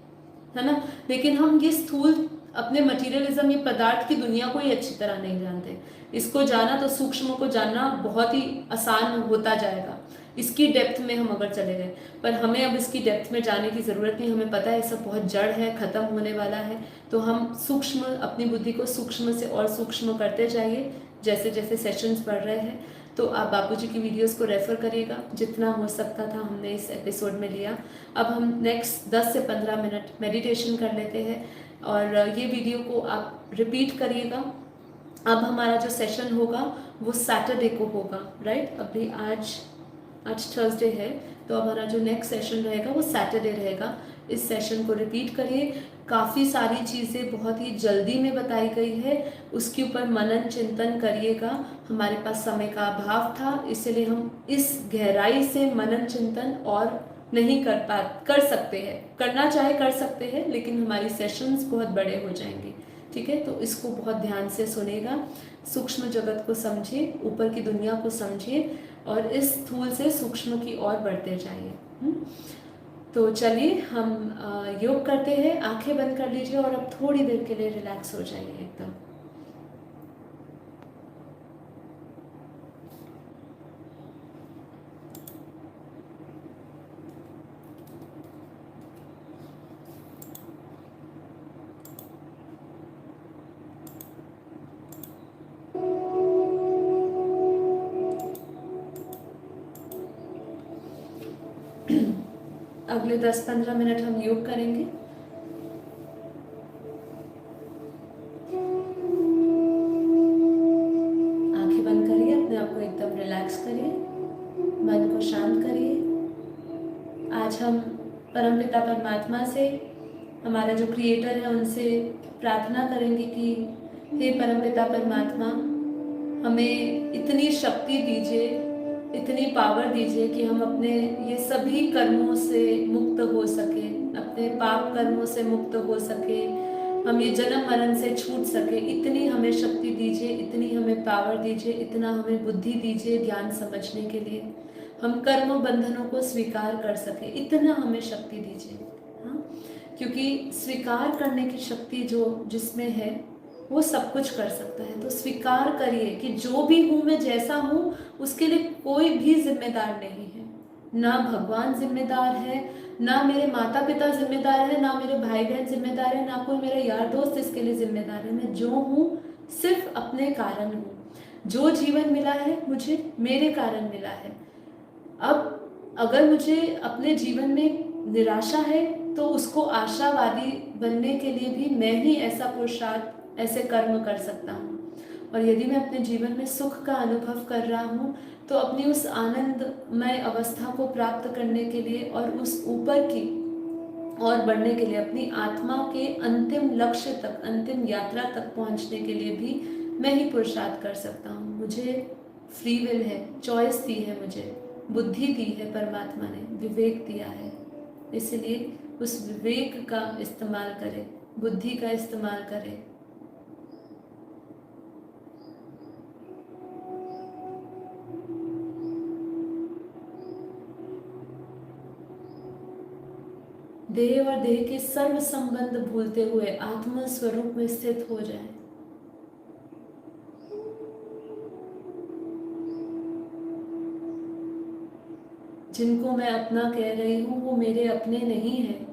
है ना। लेकिन हम ये स्थूल अपने मटीरियलिज्म, ये पदार्थ की दुनिया को ही अच्छी तरह नहीं जानते। इसको जाना तो सूक्ष्म को जानना बहुत ही आसान होता जाएगा, इसकी डेप्थ में हम अगर चले गए। पर हमें अब इसकी डेप्थ में जाने की ज़रूरत नहीं, हमें पता है सब बहुत जड़ है, ख़त्म होने वाला है। तो हम सूक्ष्म, अपनी बुद्धि को सूक्ष्म से और सूक्ष्म करते जाइए जैसे जैसे सेशंस बढ़ रहे हैं। तो आप बापूजी की वीडियोस को रेफ़र करिएगा, जितना हो सकता था हमने इस एपिसोड में लिया। अब हम नेक्स्ट 10 से 15 मिनट मेडिटेशन कर लेते हैं, और ये वीडियो को आप रिपीट करिएगा। अब हमारा जो सेशन होगा वो सैटरडे को होगा, राइट। अभी आज थर्सडे है, तो हमारा जो नेक्स्ट सेशन रहेगा वो सैटरडे रहेगा। इस सेशन को रिपीट करिए। काफ़ी सारी चीज़ें बहुत ही जल्दी में बताई गई है, उसके ऊपर मनन चिंतन करिएगा। हमारे पास समय का अभाव था, इसलिए हम इस गहराई से मनन चिंतन और नहीं कर सकते हैं। करना चाहे कर सकते हैं, लेकिन हमारी सेशंस बहुत बड़े हो जाएंगे, ठीक है। तो इसको बहुत ध्यान से सुनेगा, सूक्ष्म जगत को समझिए, ऊपर की दुनिया को समझिए, और इस स्थूल से सूक्ष्म की ओर बढ़ते जाइए। तो चलिए हम योग करते हैं। आंखें बंद कर लीजिए और अब थोड़ी देर के लिए रिलैक्स हो जाइए एकदम। अगले 10-15 मिनट हम योग करेंगे। आंखें बंद करिए, अपने आप को एकदम रिलैक्स करिए, मन को शांत करिए। आज हम परमपिता परमात्मा से, हमारा जो क्रिएटर है, उनसे प्रार्थना करेंगे कि हे परमपिता परमात्मा, हमें इतनी शक्ति दीजिए, इतनी पावर दीजिए कि हम अपने ये सभी कर्मों से मुक्त हो सके, अपने पाप कर्मों से मुक्त हो सके, हम ये जन्म मरण से छूट सके। इतनी हमें शक्ति दीजिए, इतनी हमें पावर दीजिए, इतना हमें बुद्धि दीजिए ज्ञान समझने के लिए, हम कर्म बंधनों को स्वीकार कर सके, इतना हमें शक्ति दीजिए। हाँ, क्योंकि स्वीकार करने की शक्ति जो जिसमें है वो सब कुछ कर सकता है। तो स्वीकार करिए कि जो भी हूँ मैं, जैसा हूँ, उसके लिए कोई भी जिम्मेदार नहीं है। ना भगवान जिम्मेदार है, ना मेरे माता पिता जिम्मेदार है, ना मेरे भाई बहन जिम्मेदार है, ना कोई मेरा यार दोस्त इसके लिए जिम्मेदार है। मैं जो हूँ सिर्फ अपने कारण हूँ। जो जीवन मिला है मुझे मेरे कारण मिला है। अब अगर मुझे अपने जीवन में निराशा है तो उसको आशावादी बनने के लिए भी मैं ही ऐसा पुरुषार्थ, ऐसे कर्म कर सकता हूँ। और यदि मैं अपने जीवन में सुख का अनुभव कर रहा हूँ तो अपनी उस आनंदमय अवस्था को प्राप्त करने के लिए और उस ऊपर की और बढ़ने के लिए, अपनी आत्मा के अंतिम लक्ष्य तक, अंतिम यात्रा तक पहुँचने के लिए भी मैं ही पुरुषार्थ कर सकता हूँ। मुझे फ्री विल है, चॉइस दी है, मुझे बुद्धि दी है, परमात्मा ने विवेक दिया है। इसलिए उस विवेक का इस्तेमाल करें, बुद्धि का इस्तेमाल करें। देह और देह के सर्व संबंध भूलते हुए आत्मा स्वरूप में स्थित हो जाए। जिनको मैं अपना कह रही हूँ वो मेरे अपने नहीं हैं।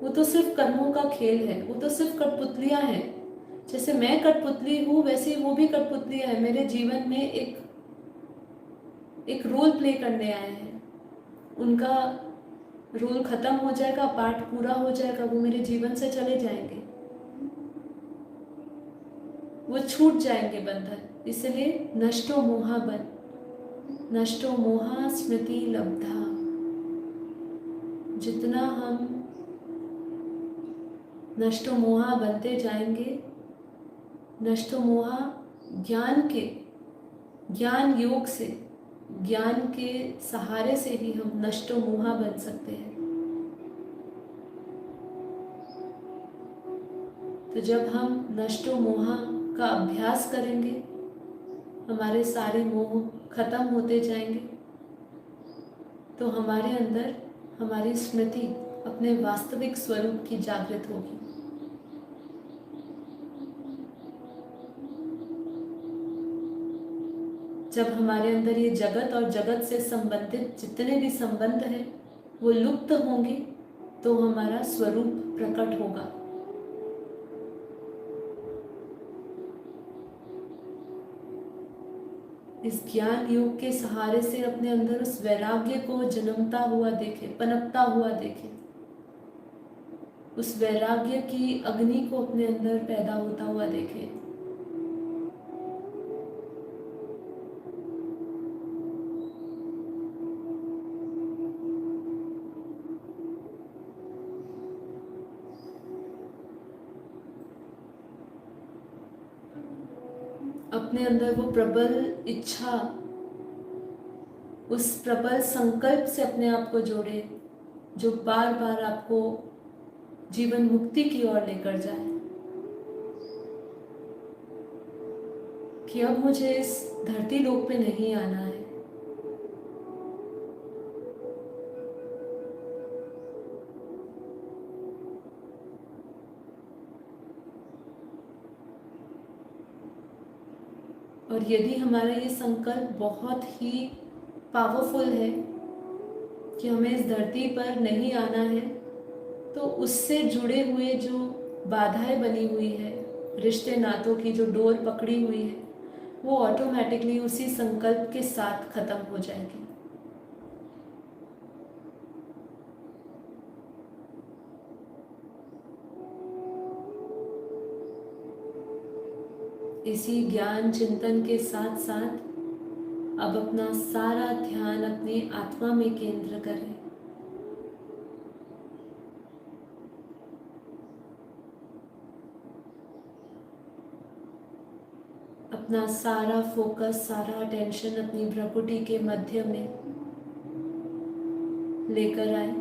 वो तो सिर्फ कर्मों का खेल है, वो तो सिर्फ कठपुतलियाँ हैं। जैसे मैं कठपुतली हूँ वैसे वो भी कठपुतलियाँ हैं, मेरे जीवन में एक रोल प्ले करने आए हैं। उनका रोल खत्म हो जाएगा, पार्ट पूरा हो जाएगा, वो मेरे जीवन से चले जाएंगे, वो छूट जाएंगे बंधन। इसलिए नष्टो मोहा बन, नष्टो मोहा स्मृति लब्धा। जितना हम नष्टो मोहा बनते जाएंगे, नष्टो मोहा ज्ञान योग से, ज्ञान के सहारे से ही हम नष्टो मोहा बन सकते हैं। तो जब हम नष्टो मोहा का अभ्यास करेंगे, हमारे सारे मोह खत्म होते जाएंगे, तो हमारे अंदर हमारी स्मृति अपने वास्तविक स्वरूप की जागृत होगी। जब हमारे अंदर ये जगत और जगत से संबंधित जितने भी संबंध हैं वो लुप्त होंगे, तो हमारा स्वरूप प्रकट होगा। इस ज्ञान योग के सहारे से अपने अंदर उस वैराग्य को जन्मता हुआ देखे, पनपता हुआ देखे, उस वैराग्य की अग्नि को अपने अंदर पैदा होता हुआ देखे। अपने अंदर वो प्रबल इच्छा, उस प्रबल संकल्प से अपने आप को जोड़े जो बार बार आपको जीवन मुक्ति की ओर लेकर जाए, कि अब मुझे इस धरती लोक पे नहीं आना है। और यदि हमारा ये संकल्प बहुत ही पावरफुल है कि हमें इस धरती पर नहीं आना है, तो उससे जुड़े हुए जो बाधाएं बनी हुई है, रिश्ते नातों की जो डोर पकड़ी हुई है, वो ऑटोमेटिकली उसी संकल्प के साथ खत्म हो जाएगी। इसी ज्ञान चिंतन के साथ साथ अब अपना सारा ध्यान अपनी आत्मा में केंद्र करें। अपना सारा फोकस, सारा अटेंशन अपनी भ्रुकुटी के मध्य में लेकर आए।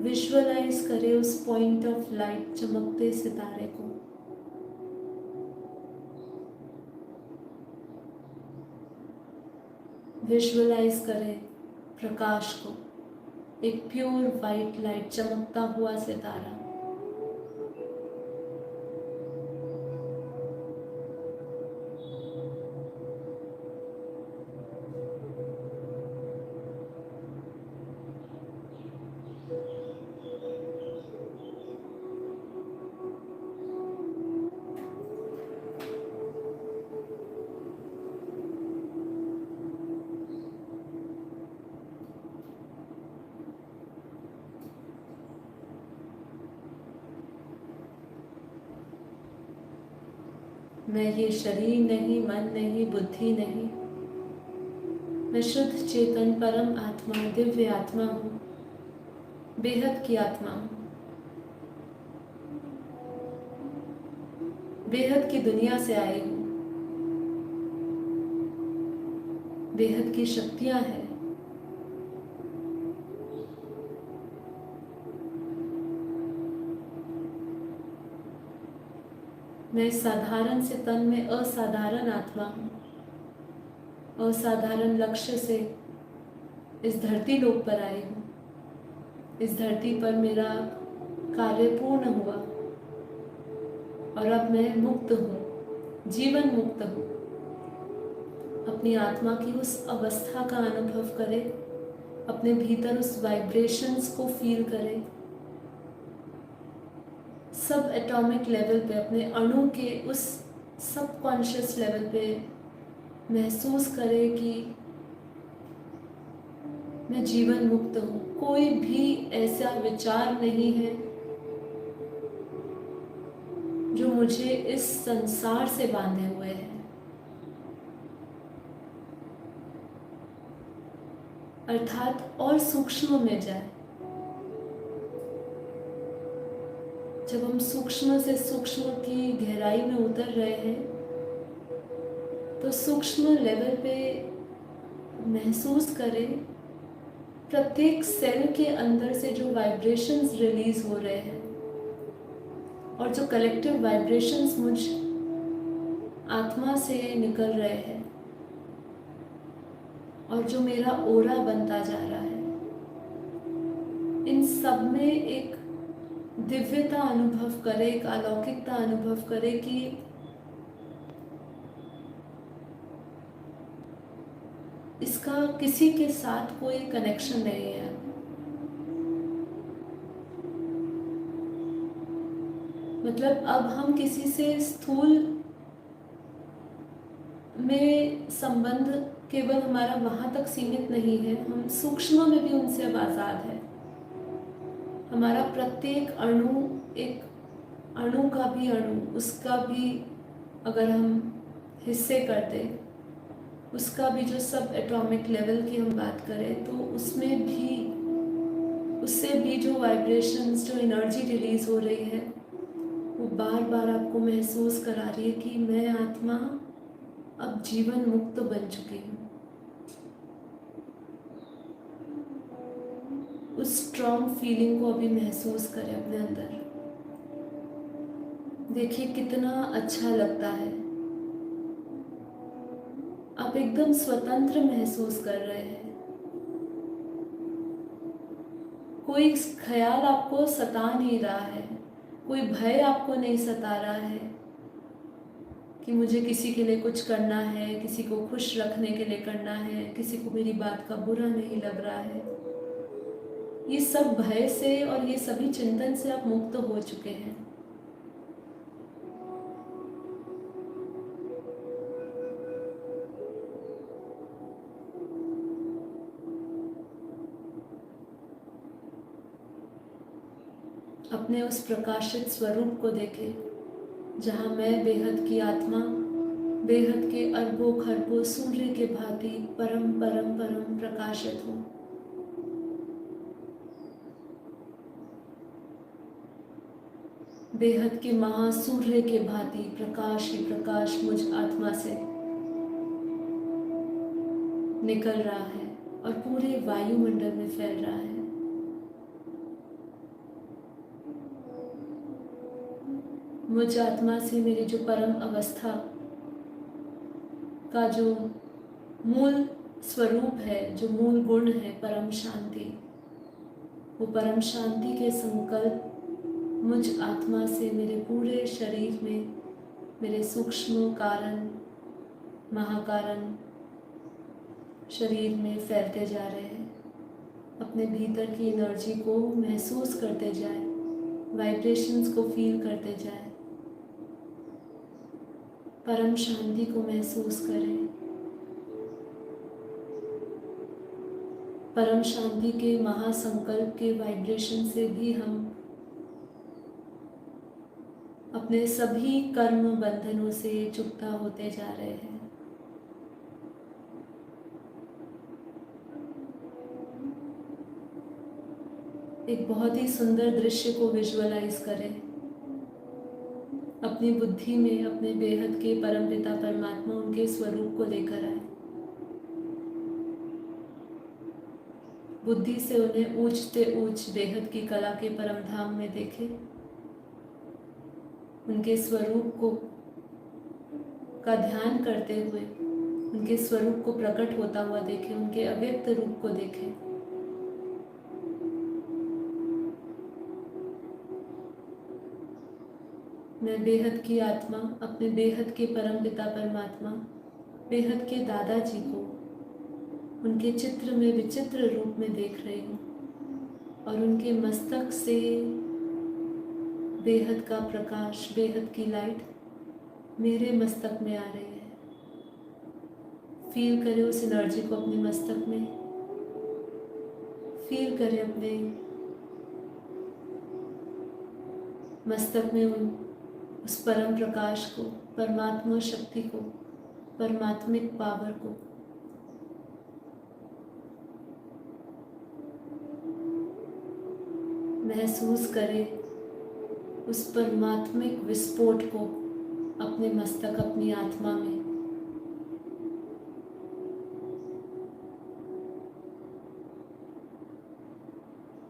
विजुअलाइज करें उस पॉइंट ऑफ लाइट, चमकते सितारे को। विजुअलाइज करें प्रकाश को, एक प्योर वाइट लाइट, चमकता हुआ सितारा। मैं ये शरीर नहीं, मन नहीं, बुद्धि नहीं, मैं शुद्ध चेतन परम आत्मा, दिव्य आत्मा हूँ, बेहद की आत्मा हूँ। बेहद की दुनिया से आई हूँ। बेहद की शक्तियाँ हैं। मैं इस साधारण से तन में असाधारण आत्मा हूँ। असाधारण लक्ष्य से इस धरती लोक पर आई हूँ। इस धरती पर मेरा कार्य पूर्ण हुआ और अब मैं मुक्त हूँ, जीवन मुक्त हूँ। अपनी आत्मा की उस अवस्था का अनुभव करें, अपने भीतर उस वाइब्रेशंस को फील करें, सब एटॉमिक लेवल पे, अपने अणु के उस सब कॉन्शियस लेवल पे महसूस करें कि मैं जीवन मुक्त हूँ। कोई भी ऐसा विचार नहीं है जो मुझे इस संसार से बांधे हुए है। अर्थात और सूक्ष्म में जाए। जब हम सूक्ष्म से सूक्ष्म की गहराई में उतर रहे हैं तो सूक्ष्म लेवल पे महसूस करें प्रत्येक सेल के अंदर से जो वाइब्रेशंस रिलीज हो रहे हैं और जो कलेक्टिव वाइब्रेशंस मुझ आत्मा से निकल रहे हैं और जो मेरा ओरा बनता जा रहा है, इन सब में एक दिव्यता अनुभव करें, एक अलौकिकता अनुभव करें कि इसका किसी के साथ कोई कनेक्शन नहीं है। मतलब अब हम किसी से स्थूल में संबंध केवल हमारा वहाँ तक सीमित नहीं है, हम सूक्ष्म में भी उनसे अब आज़ाद है। हमारा प्रत्येक अणु, एक अणु का भी अणु, उसका भी अगर हम हिस्से कर दें, उसका भी जो सब एटॉमिक लेवल की हम बात करें तो उसमें भी, उससे भी जो वाइब्रेशंस, जो एनर्जी रिलीज हो रही है वो बार बार आपको महसूस करा रही है कि मैं आत्मा अब जीवन मुक्त बन चुकी हूँ। उस स्ट्रॉन्ग फीलिंग को अभी महसूस करें अपने अंदर। देखिए कितना अच्छा लगता है। आप एकदम स्वतंत्र महसूस कर रहे हैं। कोई ख्याल आपको सता नहीं रहा है, कोई भय आपको नहीं सता रहा है कि मुझे किसी के लिए कुछ करना है, किसी को खुश रखने के लिए करना है, किसी को मेरी बात का बुरा नहीं लग रहा है। ये सब भय से और ये सभी चिंतन से आप मुक्त हो चुके हैं। अपने उस प्रकाशित स्वरूप को देखें जहाँ मैं बेहद की आत्मा, बेहद के अरबों खरबों सूर्य के भांति परम परम परम प्रकाशित हूँ। बेहद के महासूर्य के भांति प्रकाश ही प्रकाश मुझ आत्मा से निकल रहा है और पूरे वायुमंडल में फैल रहा है। मुझ आत्मा से मेरी जो परम अवस्था का जो मूल स्वरूप है, जो मूल गुण है परम शांति, वो परम शांति के संकल्प मुझ आत्मा से मेरे पूरे शरीर में, मेरे सूक्ष्म कारण, महाकारण शरीर में फैलते जा रहे हैं। अपने भीतर की एनर्जी को महसूस करते जाए, वाइब्रेशंस को फील करते जाए, परम शांति को महसूस करें। परम शांति के महासंकल्प के वाइब्रेशन से भी हम अपने सभी कर्म बंधनों से चुकता होते जा रहे हैं। एक बहुत ही सुंदर दृश्य को विजुअलाइज करें। अपनी बुद्धि में अपने बेहद के परमपिता परमात्मा, उनके स्वरूप को लेकर आए। बुद्धि से उन्हें ऊंचते ऊंच बेहद की कला के परम धाम में देखें। उनके स्वरूप को का ध्यान करते हुए उनके स्वरूप को प्रकट होता हुआ देखें, उनके अव्यक्त रूप को देखें। मैं बेहद की आत्मा, अपने बेहद के परम पिता परमात्मा बेहद के दादाजी को उनके चित्र में विचित्र रूप में देख रही हूँ और उनके मस्तक से बेहद का प्रकाश, बेहद की लाइट मेरे मस्तक में आ रही है। फील करें उस एनर्जी को अपने मस्तक में, फील करें अपने मस्तक में उस परम प्रकाश को, परमात्मा शक्ति को, परमात्मिक पावर को। महसूस करें उस परमात्मिक विस्फोट को अपने मस्तक, अपनी आत्मा में।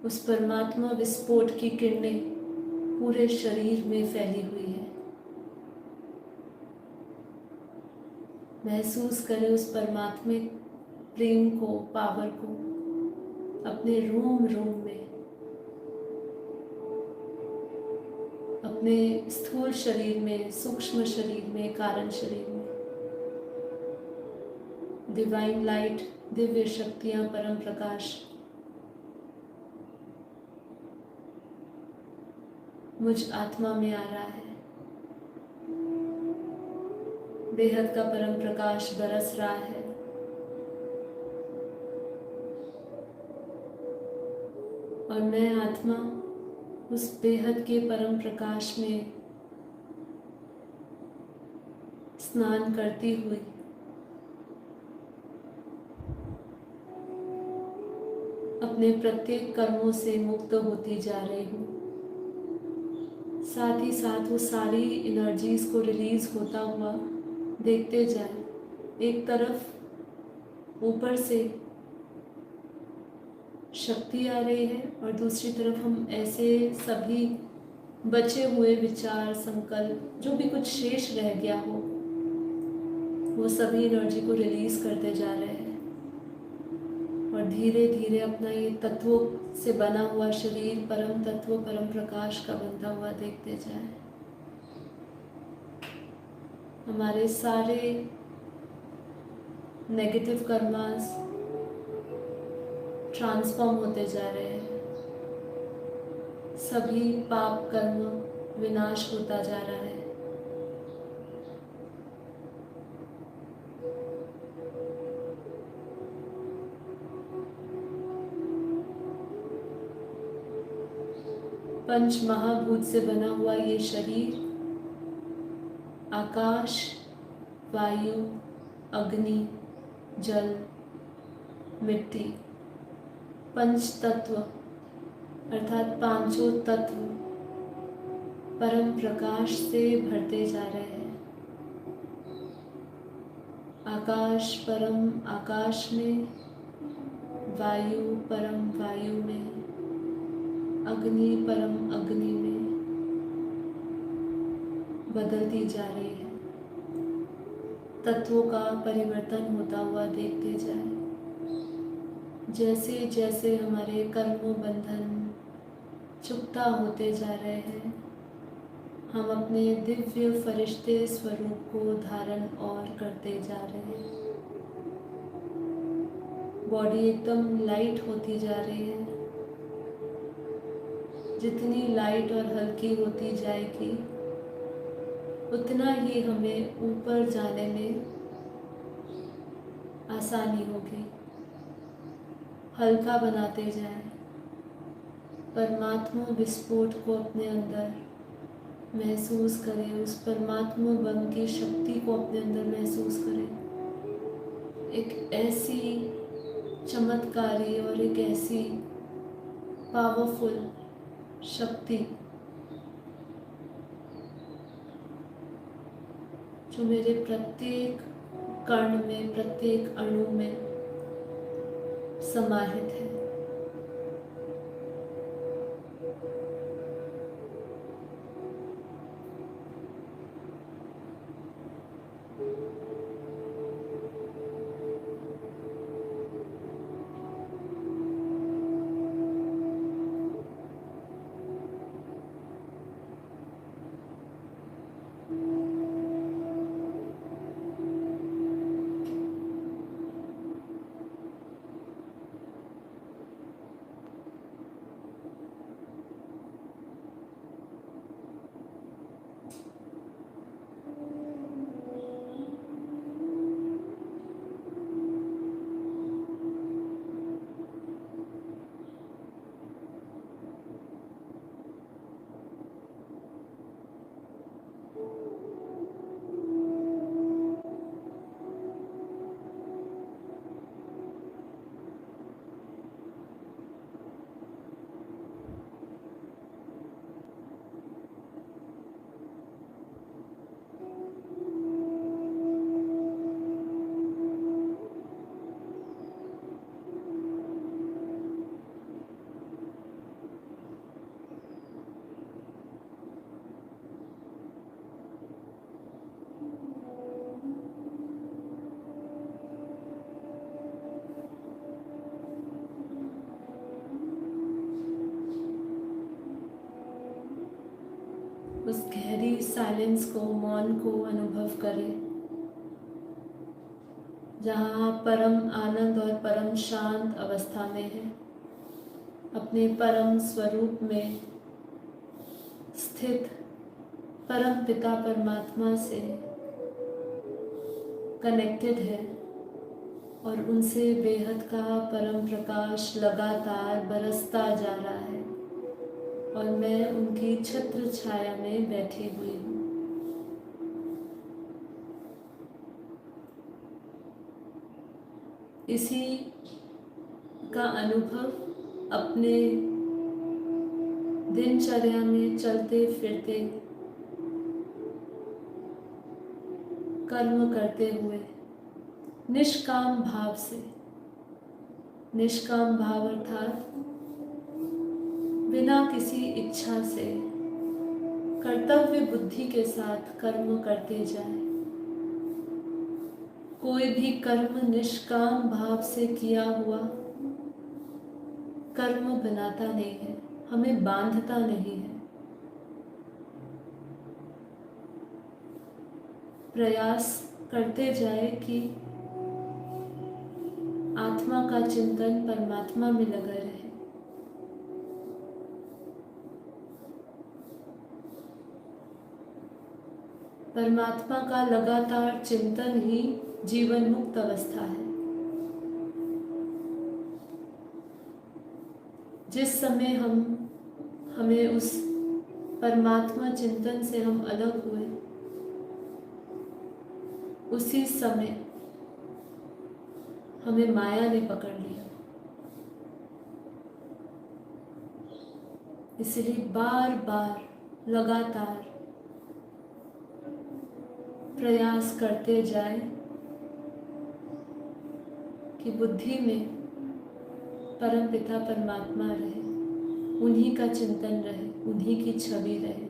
उस परमात्मा विस्फोट की किरणें पूरे शरीर में फैली हुई है। महसूस करें उस परमात्मिक प्रेम को, पावर को अपने रोम रोम में, अपने स्थूल शरीर में, सूक्ष्म शरीर में, कारण शरीर में। डिवाइन लाइट, दिव्य शक्तियां, परम प्रकाश मुझ आत्मा में आ रहा है। बेहद का परम प्रकाश बरस रहा है। और मैं आत्मा उस बेहद के परम प्रकाश में स्नान करती हुई अपने प्रत्येक कर्मों से मुक्त होती जा रही हूँ। साथ ही साथ वो सारी एनर्जीज को रिलीज होता हुआ देखते जाए। एक तरफ ऊपर से शक्ति आ रही है और दूसरी तरफ हम ऐसे सभी बचे हुए विचार, संकल्प, जो भी कुछ शेष रह गया हो, वो सभी एनर्जी को रिलीज करते जा रहे हैं और धीरे धीरे अपना ये तत्वों से बना हुआ शरीर परम तत्व, परम प्रकाश का बनता हुआ देखते जाए। हमारे सारे नेगेटिव कर्मास ट्रांसफॉर्म होते जा रहे हैं। सभी पाप कर्म विनाश होता जा रहा है। पंच महाभूत से बना हुआ ये शरीर आकाश, वायु, अग्नि, जल, मिट्टी, पंच तत्व अर्थात पांचों तत्व परम प्रकाश से भरते जा रहे हैं। आकाश परम आकाश में, वायु परम वायु में, अग्नि परम अग्नि में बदलती जा रही है। तत्वों का परिवर्तन होता हुआ देखते जाए। जैसे जैसे हमारे कर्म बंधन चुकता होते जा रहे हैं, हम अपने दिव्य फरिश्ते स्वरूप को धारण और करते जा रहे हैं। बॉडी एकदम लाइट होती जा रही है। जितनी लाइट और हल्की होती जाएगी उतना ही हमें ऊपर जाने में आसानी होगी। हल्का बनाते जाएं। परमात्मा विस्फोट को अपने अंदर महसूस करें। उस परमात्मा बम की शक्ति को अपने अंदर महसूस करें। एक ऐसी चमत्कारी और एक ऐसी पावरफुल शक्ति जो मेरे प्रत्येक कण में, प्रत्येक अणु में समाहित है। गहरी साइलेंस को, मौन को अनुभव करें, जहाँ आप परम आनंद और परम शांत अवस्था में हैं, अपने परम स्वरूप में स्थित परम पिता परमात्मा से कनेक्टेड है और उनसे बेहद का परम प्रकाश लगातार बरसता जा रहा है और मैं उनकी छत्र छाया में बैठी हुई हूँ। इसी का अनुभव अपने दिनचर्या में चलते फिरते कर्म करते हुए निष्काम भाव से, निष्काम भाव अर्थात बिना किसी इच्छा से कर्तव्य बुद्धि के साथ कर्म करते जाए। कोई भी कर्म निष्काम भाव से किया हुआ कर्म बनाता नहीं है, हमें बांधता नहीं है। प्रयास करते जाए कि आत्मा का चिंतन परमात्मा में लगा रहे। परमात्मा का लगातार चिंतन ही जीवन मुक्त अवस्था है। जिस समय हमें उस परमात्मा चिंतन से हम अलग हुए, उसी समय हमें माया ने पकड़ लिया। इसलिए बार बार लगातार प्रयास करते जाए कि बुद्धि में परम पिता परमात्मा रहे, उन्हीं का चिंतन रहे, उन्हीं की छवि रहे।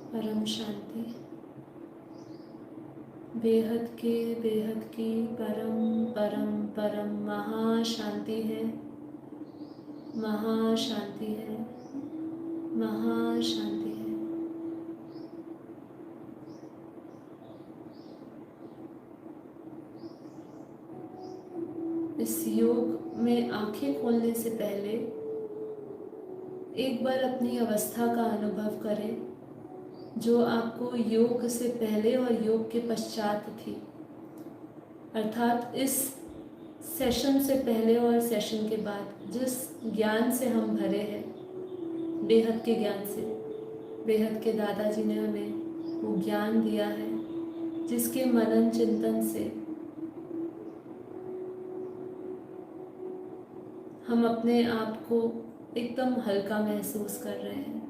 परम शांति, बेहद की परम परम परम महाशांति है, महाशांति है, महाशांति है। इस योग में आंखें खोलने से पहले एक बार अपनी अवस्था का अनुभव करें जो आपको योग से पहले और योग के पश्चात थी। अर्थात इस सेशन से पहले और सेशन के बाद जिस ज्ञान से हम भरे हैं, बेहद के ज्ञान से, बेहद के दादाजी ने हमें वो ज्ञान दिया है जिसके मनन चिंतन से हम अपने आप को एकदम हल्का महसूस कर रहे हैं।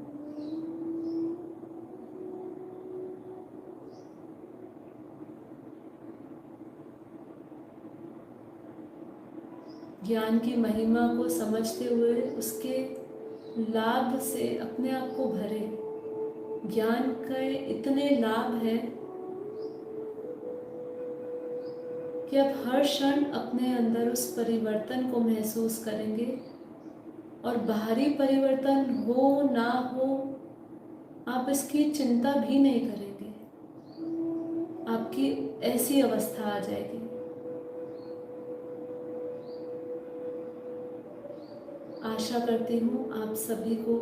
ज्ञान की महिमा को समझते हुए उसके लाभ से अपने आप को भरे। ज्ञान के इतने लाभ हैं कि आप हर क्षण अपने अंदर उस परिवर्तन को महसूस करेंगे और बाहरी परिवर्तन हो ना हो आप इसकी चिंता भी नहीं करेंगे। आपकी ऐसी अवस्था आ जाएगी। आशा करती हूँ आप सभी को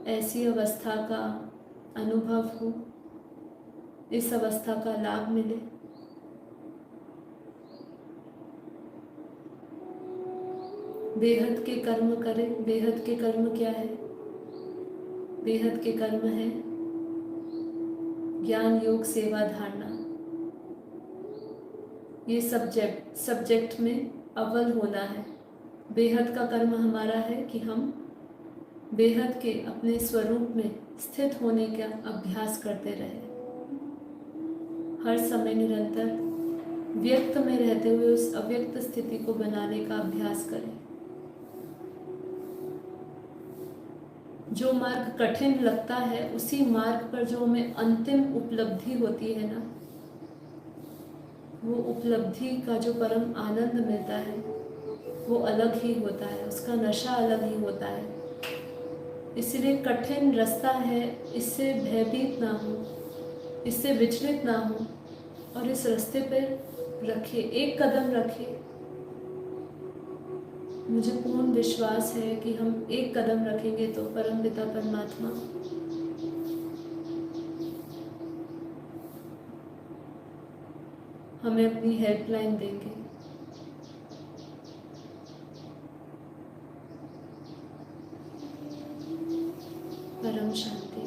ऐसी अवस्था का अनुभव हो, इस अवस्था का लाभ मिले। बेहद के कर्म करें। बेहद के कर्म क्या है? बेहद के कर्म है ज्ञान योग सेवा धारणा। ये सब्जेक्ट में अव्वल होना है। बेहद का कर्म हमारा है कि हम बेहद के अपने स्वरूप में स्थित होने का अभ्यास करते रहे। हर समय निरंतर व्यक्त में रहते हुए उस अव्यक्त स्थिति को बनाने का अभ्यास करें। जो मार्ग कठिन लगता है, उसी मार्ग पर जो हमें अंतिम उपलब्धि होती है ना, वो उपलब्धि का जो परम आनंद मिलता है वो अलग ही होता है, उसका नशा अलग ही होता है। इसलिए कठिन रास्ता है, इससे भयभीत ना हो, इससे विचलित ना हो और इस रास्ते पर रखिए, एक कदम रखिए। मुझे पूर्ण विश्वास है कि हम एक कदम रखेंगे तो परम पिता परमात्मा हमें अपनी हेल्पलाइन देंगे। परम शांति।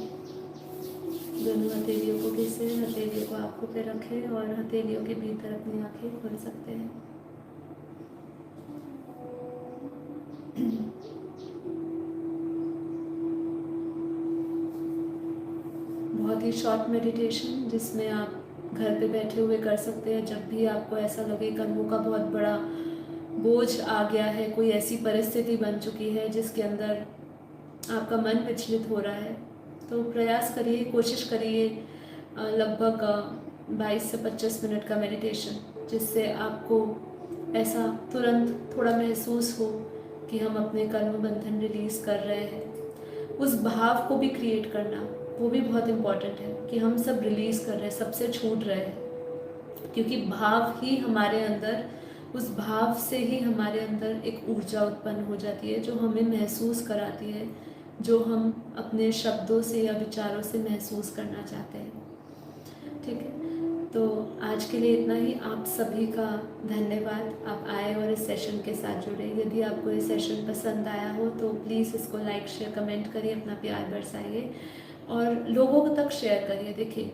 दोनों हथेलियों को घिसे, हथेलियों को आंखों पे रखें और हथेलियों के भीतर अपनी आंखें खोल सकते हैं। बहुत ही शॉर्ट मेडिटेशन जिसमें आप घर पे बैठे हुए कर सकते हैं। जब भी आपको ऐसा लगे कर्मों का बहुत बड़ा बोझ आ गया है, कोई ऐसी परिस्थिति बन चुकी है जिसके अंदर आपका मन विचलित हो रहा है, तो प्रयास करिए, कोशिश करिए लगभग 22 से 25 मिनट का मेडिटेशन, जिससे आपको ऐसा तुरंत थोड़ा महसूस हो कि हम अपने कर्म बंधन रिलीज़ कर रहे हैं। उस भाव को भी क्रिएट करना, वो भी बहुत इम्पॉर्टेंट है कि हम सब रिलीज़ कर रहे हैं, सबसे छूट रहे हैं, क्योंकि भाव ही हमारे अंदर, उस भाव से ही हमारे अंदर एक ऊर्जा उत्पन्न हो जाती है जो हमें महसूस कराती है, जो हम अपने शब्दों से या विचारों से महसूस करना चाहते हैं। ठीक है, तो आज के लिए इतना ही। आप सभी का धन्यवाद, आप आए और इस सेशन के साथ जुड़े। यदि आपको ये सेशन पसंद आया हो तो प्लीज़ इसको लाइक शेयर कमेंट करिए, अपना प्यार बरसाइए और लोगों तक शेयर करिए। देखिए,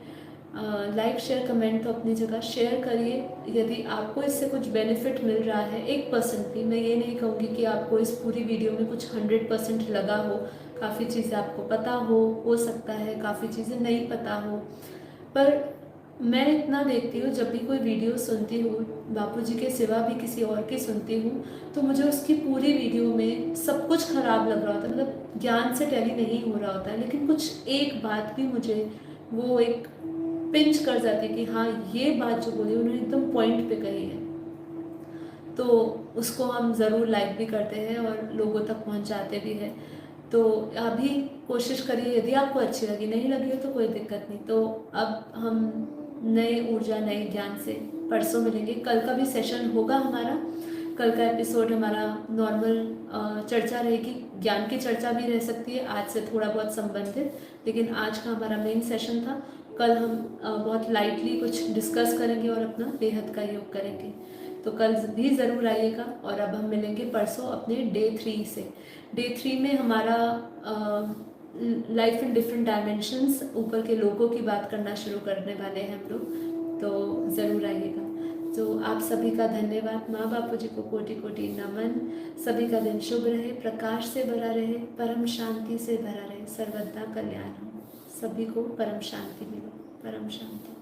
लाइक शेयर कमेंट तो अपनी जगह, शेयर करिए। यदि आपको इससे कुछ बेनिफिट मिल रहा है 1% भी, मैं ये नहीं कहूँगी कि आपको इस पूरी वीडियो में कुछ 100% लगा हो, काफ़ी चीज़ें आपको पता हो सकता है काफ़ी चीज़ें नहीं पता हो, पर मैं इतना देखती हूँ, जब भी कोई वीडियो सुनती हूँ, बापूजी के सिवा भी किसी और की सुनती हूँ, तो मुझे उसकी पूरी वीडियो में सब कुछ ख़राब लग रहा होता है, मतलब ज्ञान से टैली नहीं हो रहा होता है, लेकिन कुछ एक बात भी मुझे वो एक पिंच कर जाती है कि हाँ, ये बात जो बोली उन्होंने एकदम पॉइंट पे कही है, तो उसको हम ज़रूर लाइक भी करते हैं और लोगों तक पहुंचाते भी हैं। तो अभी कोशिश करिए, यदि आपको अच्छी लगी, नहीं लगी हो तो कोई दिक्कत नहीं। तो अब हम नए ऊर्जा, नए ज्ञान से परसों मिलेंगे। कल का भी सेशन होगा हमारा, कल का एपिसोड हमारा नॉर्मल चर्चा रहेगी, ज्ञान की चर्चा भी रह सकती है आज से थोड़ा बहुत संबंधित, लेकिन आज का हमारा मेन सेशन था। कल हम बहुत लाइटली कुछ डिस्कस करेंगे और अपना बेहद का योग करेंगे। तो कल भी ज़रूर आइएगा। और अब हम मिलेंगे परसों अपने डे 3 से। डे 3 में हमारा लाइफ इन डिफरेंट डायमेंशंस, ऊपर के लोगों की बात करना शुरू करने वाले हैं हम लोग, तो ज़रूर आइएगा। तो आप सभी का धन्यवाद, माँ बापू जी को कोटि कोटि नमन। सभी का दिन शुभ रहे, प्रकाश से भरा रहे, परम शांति से भरा रहे, सर्वदा कल्याण हो। सभी को परम शांति मिले, परम शांति।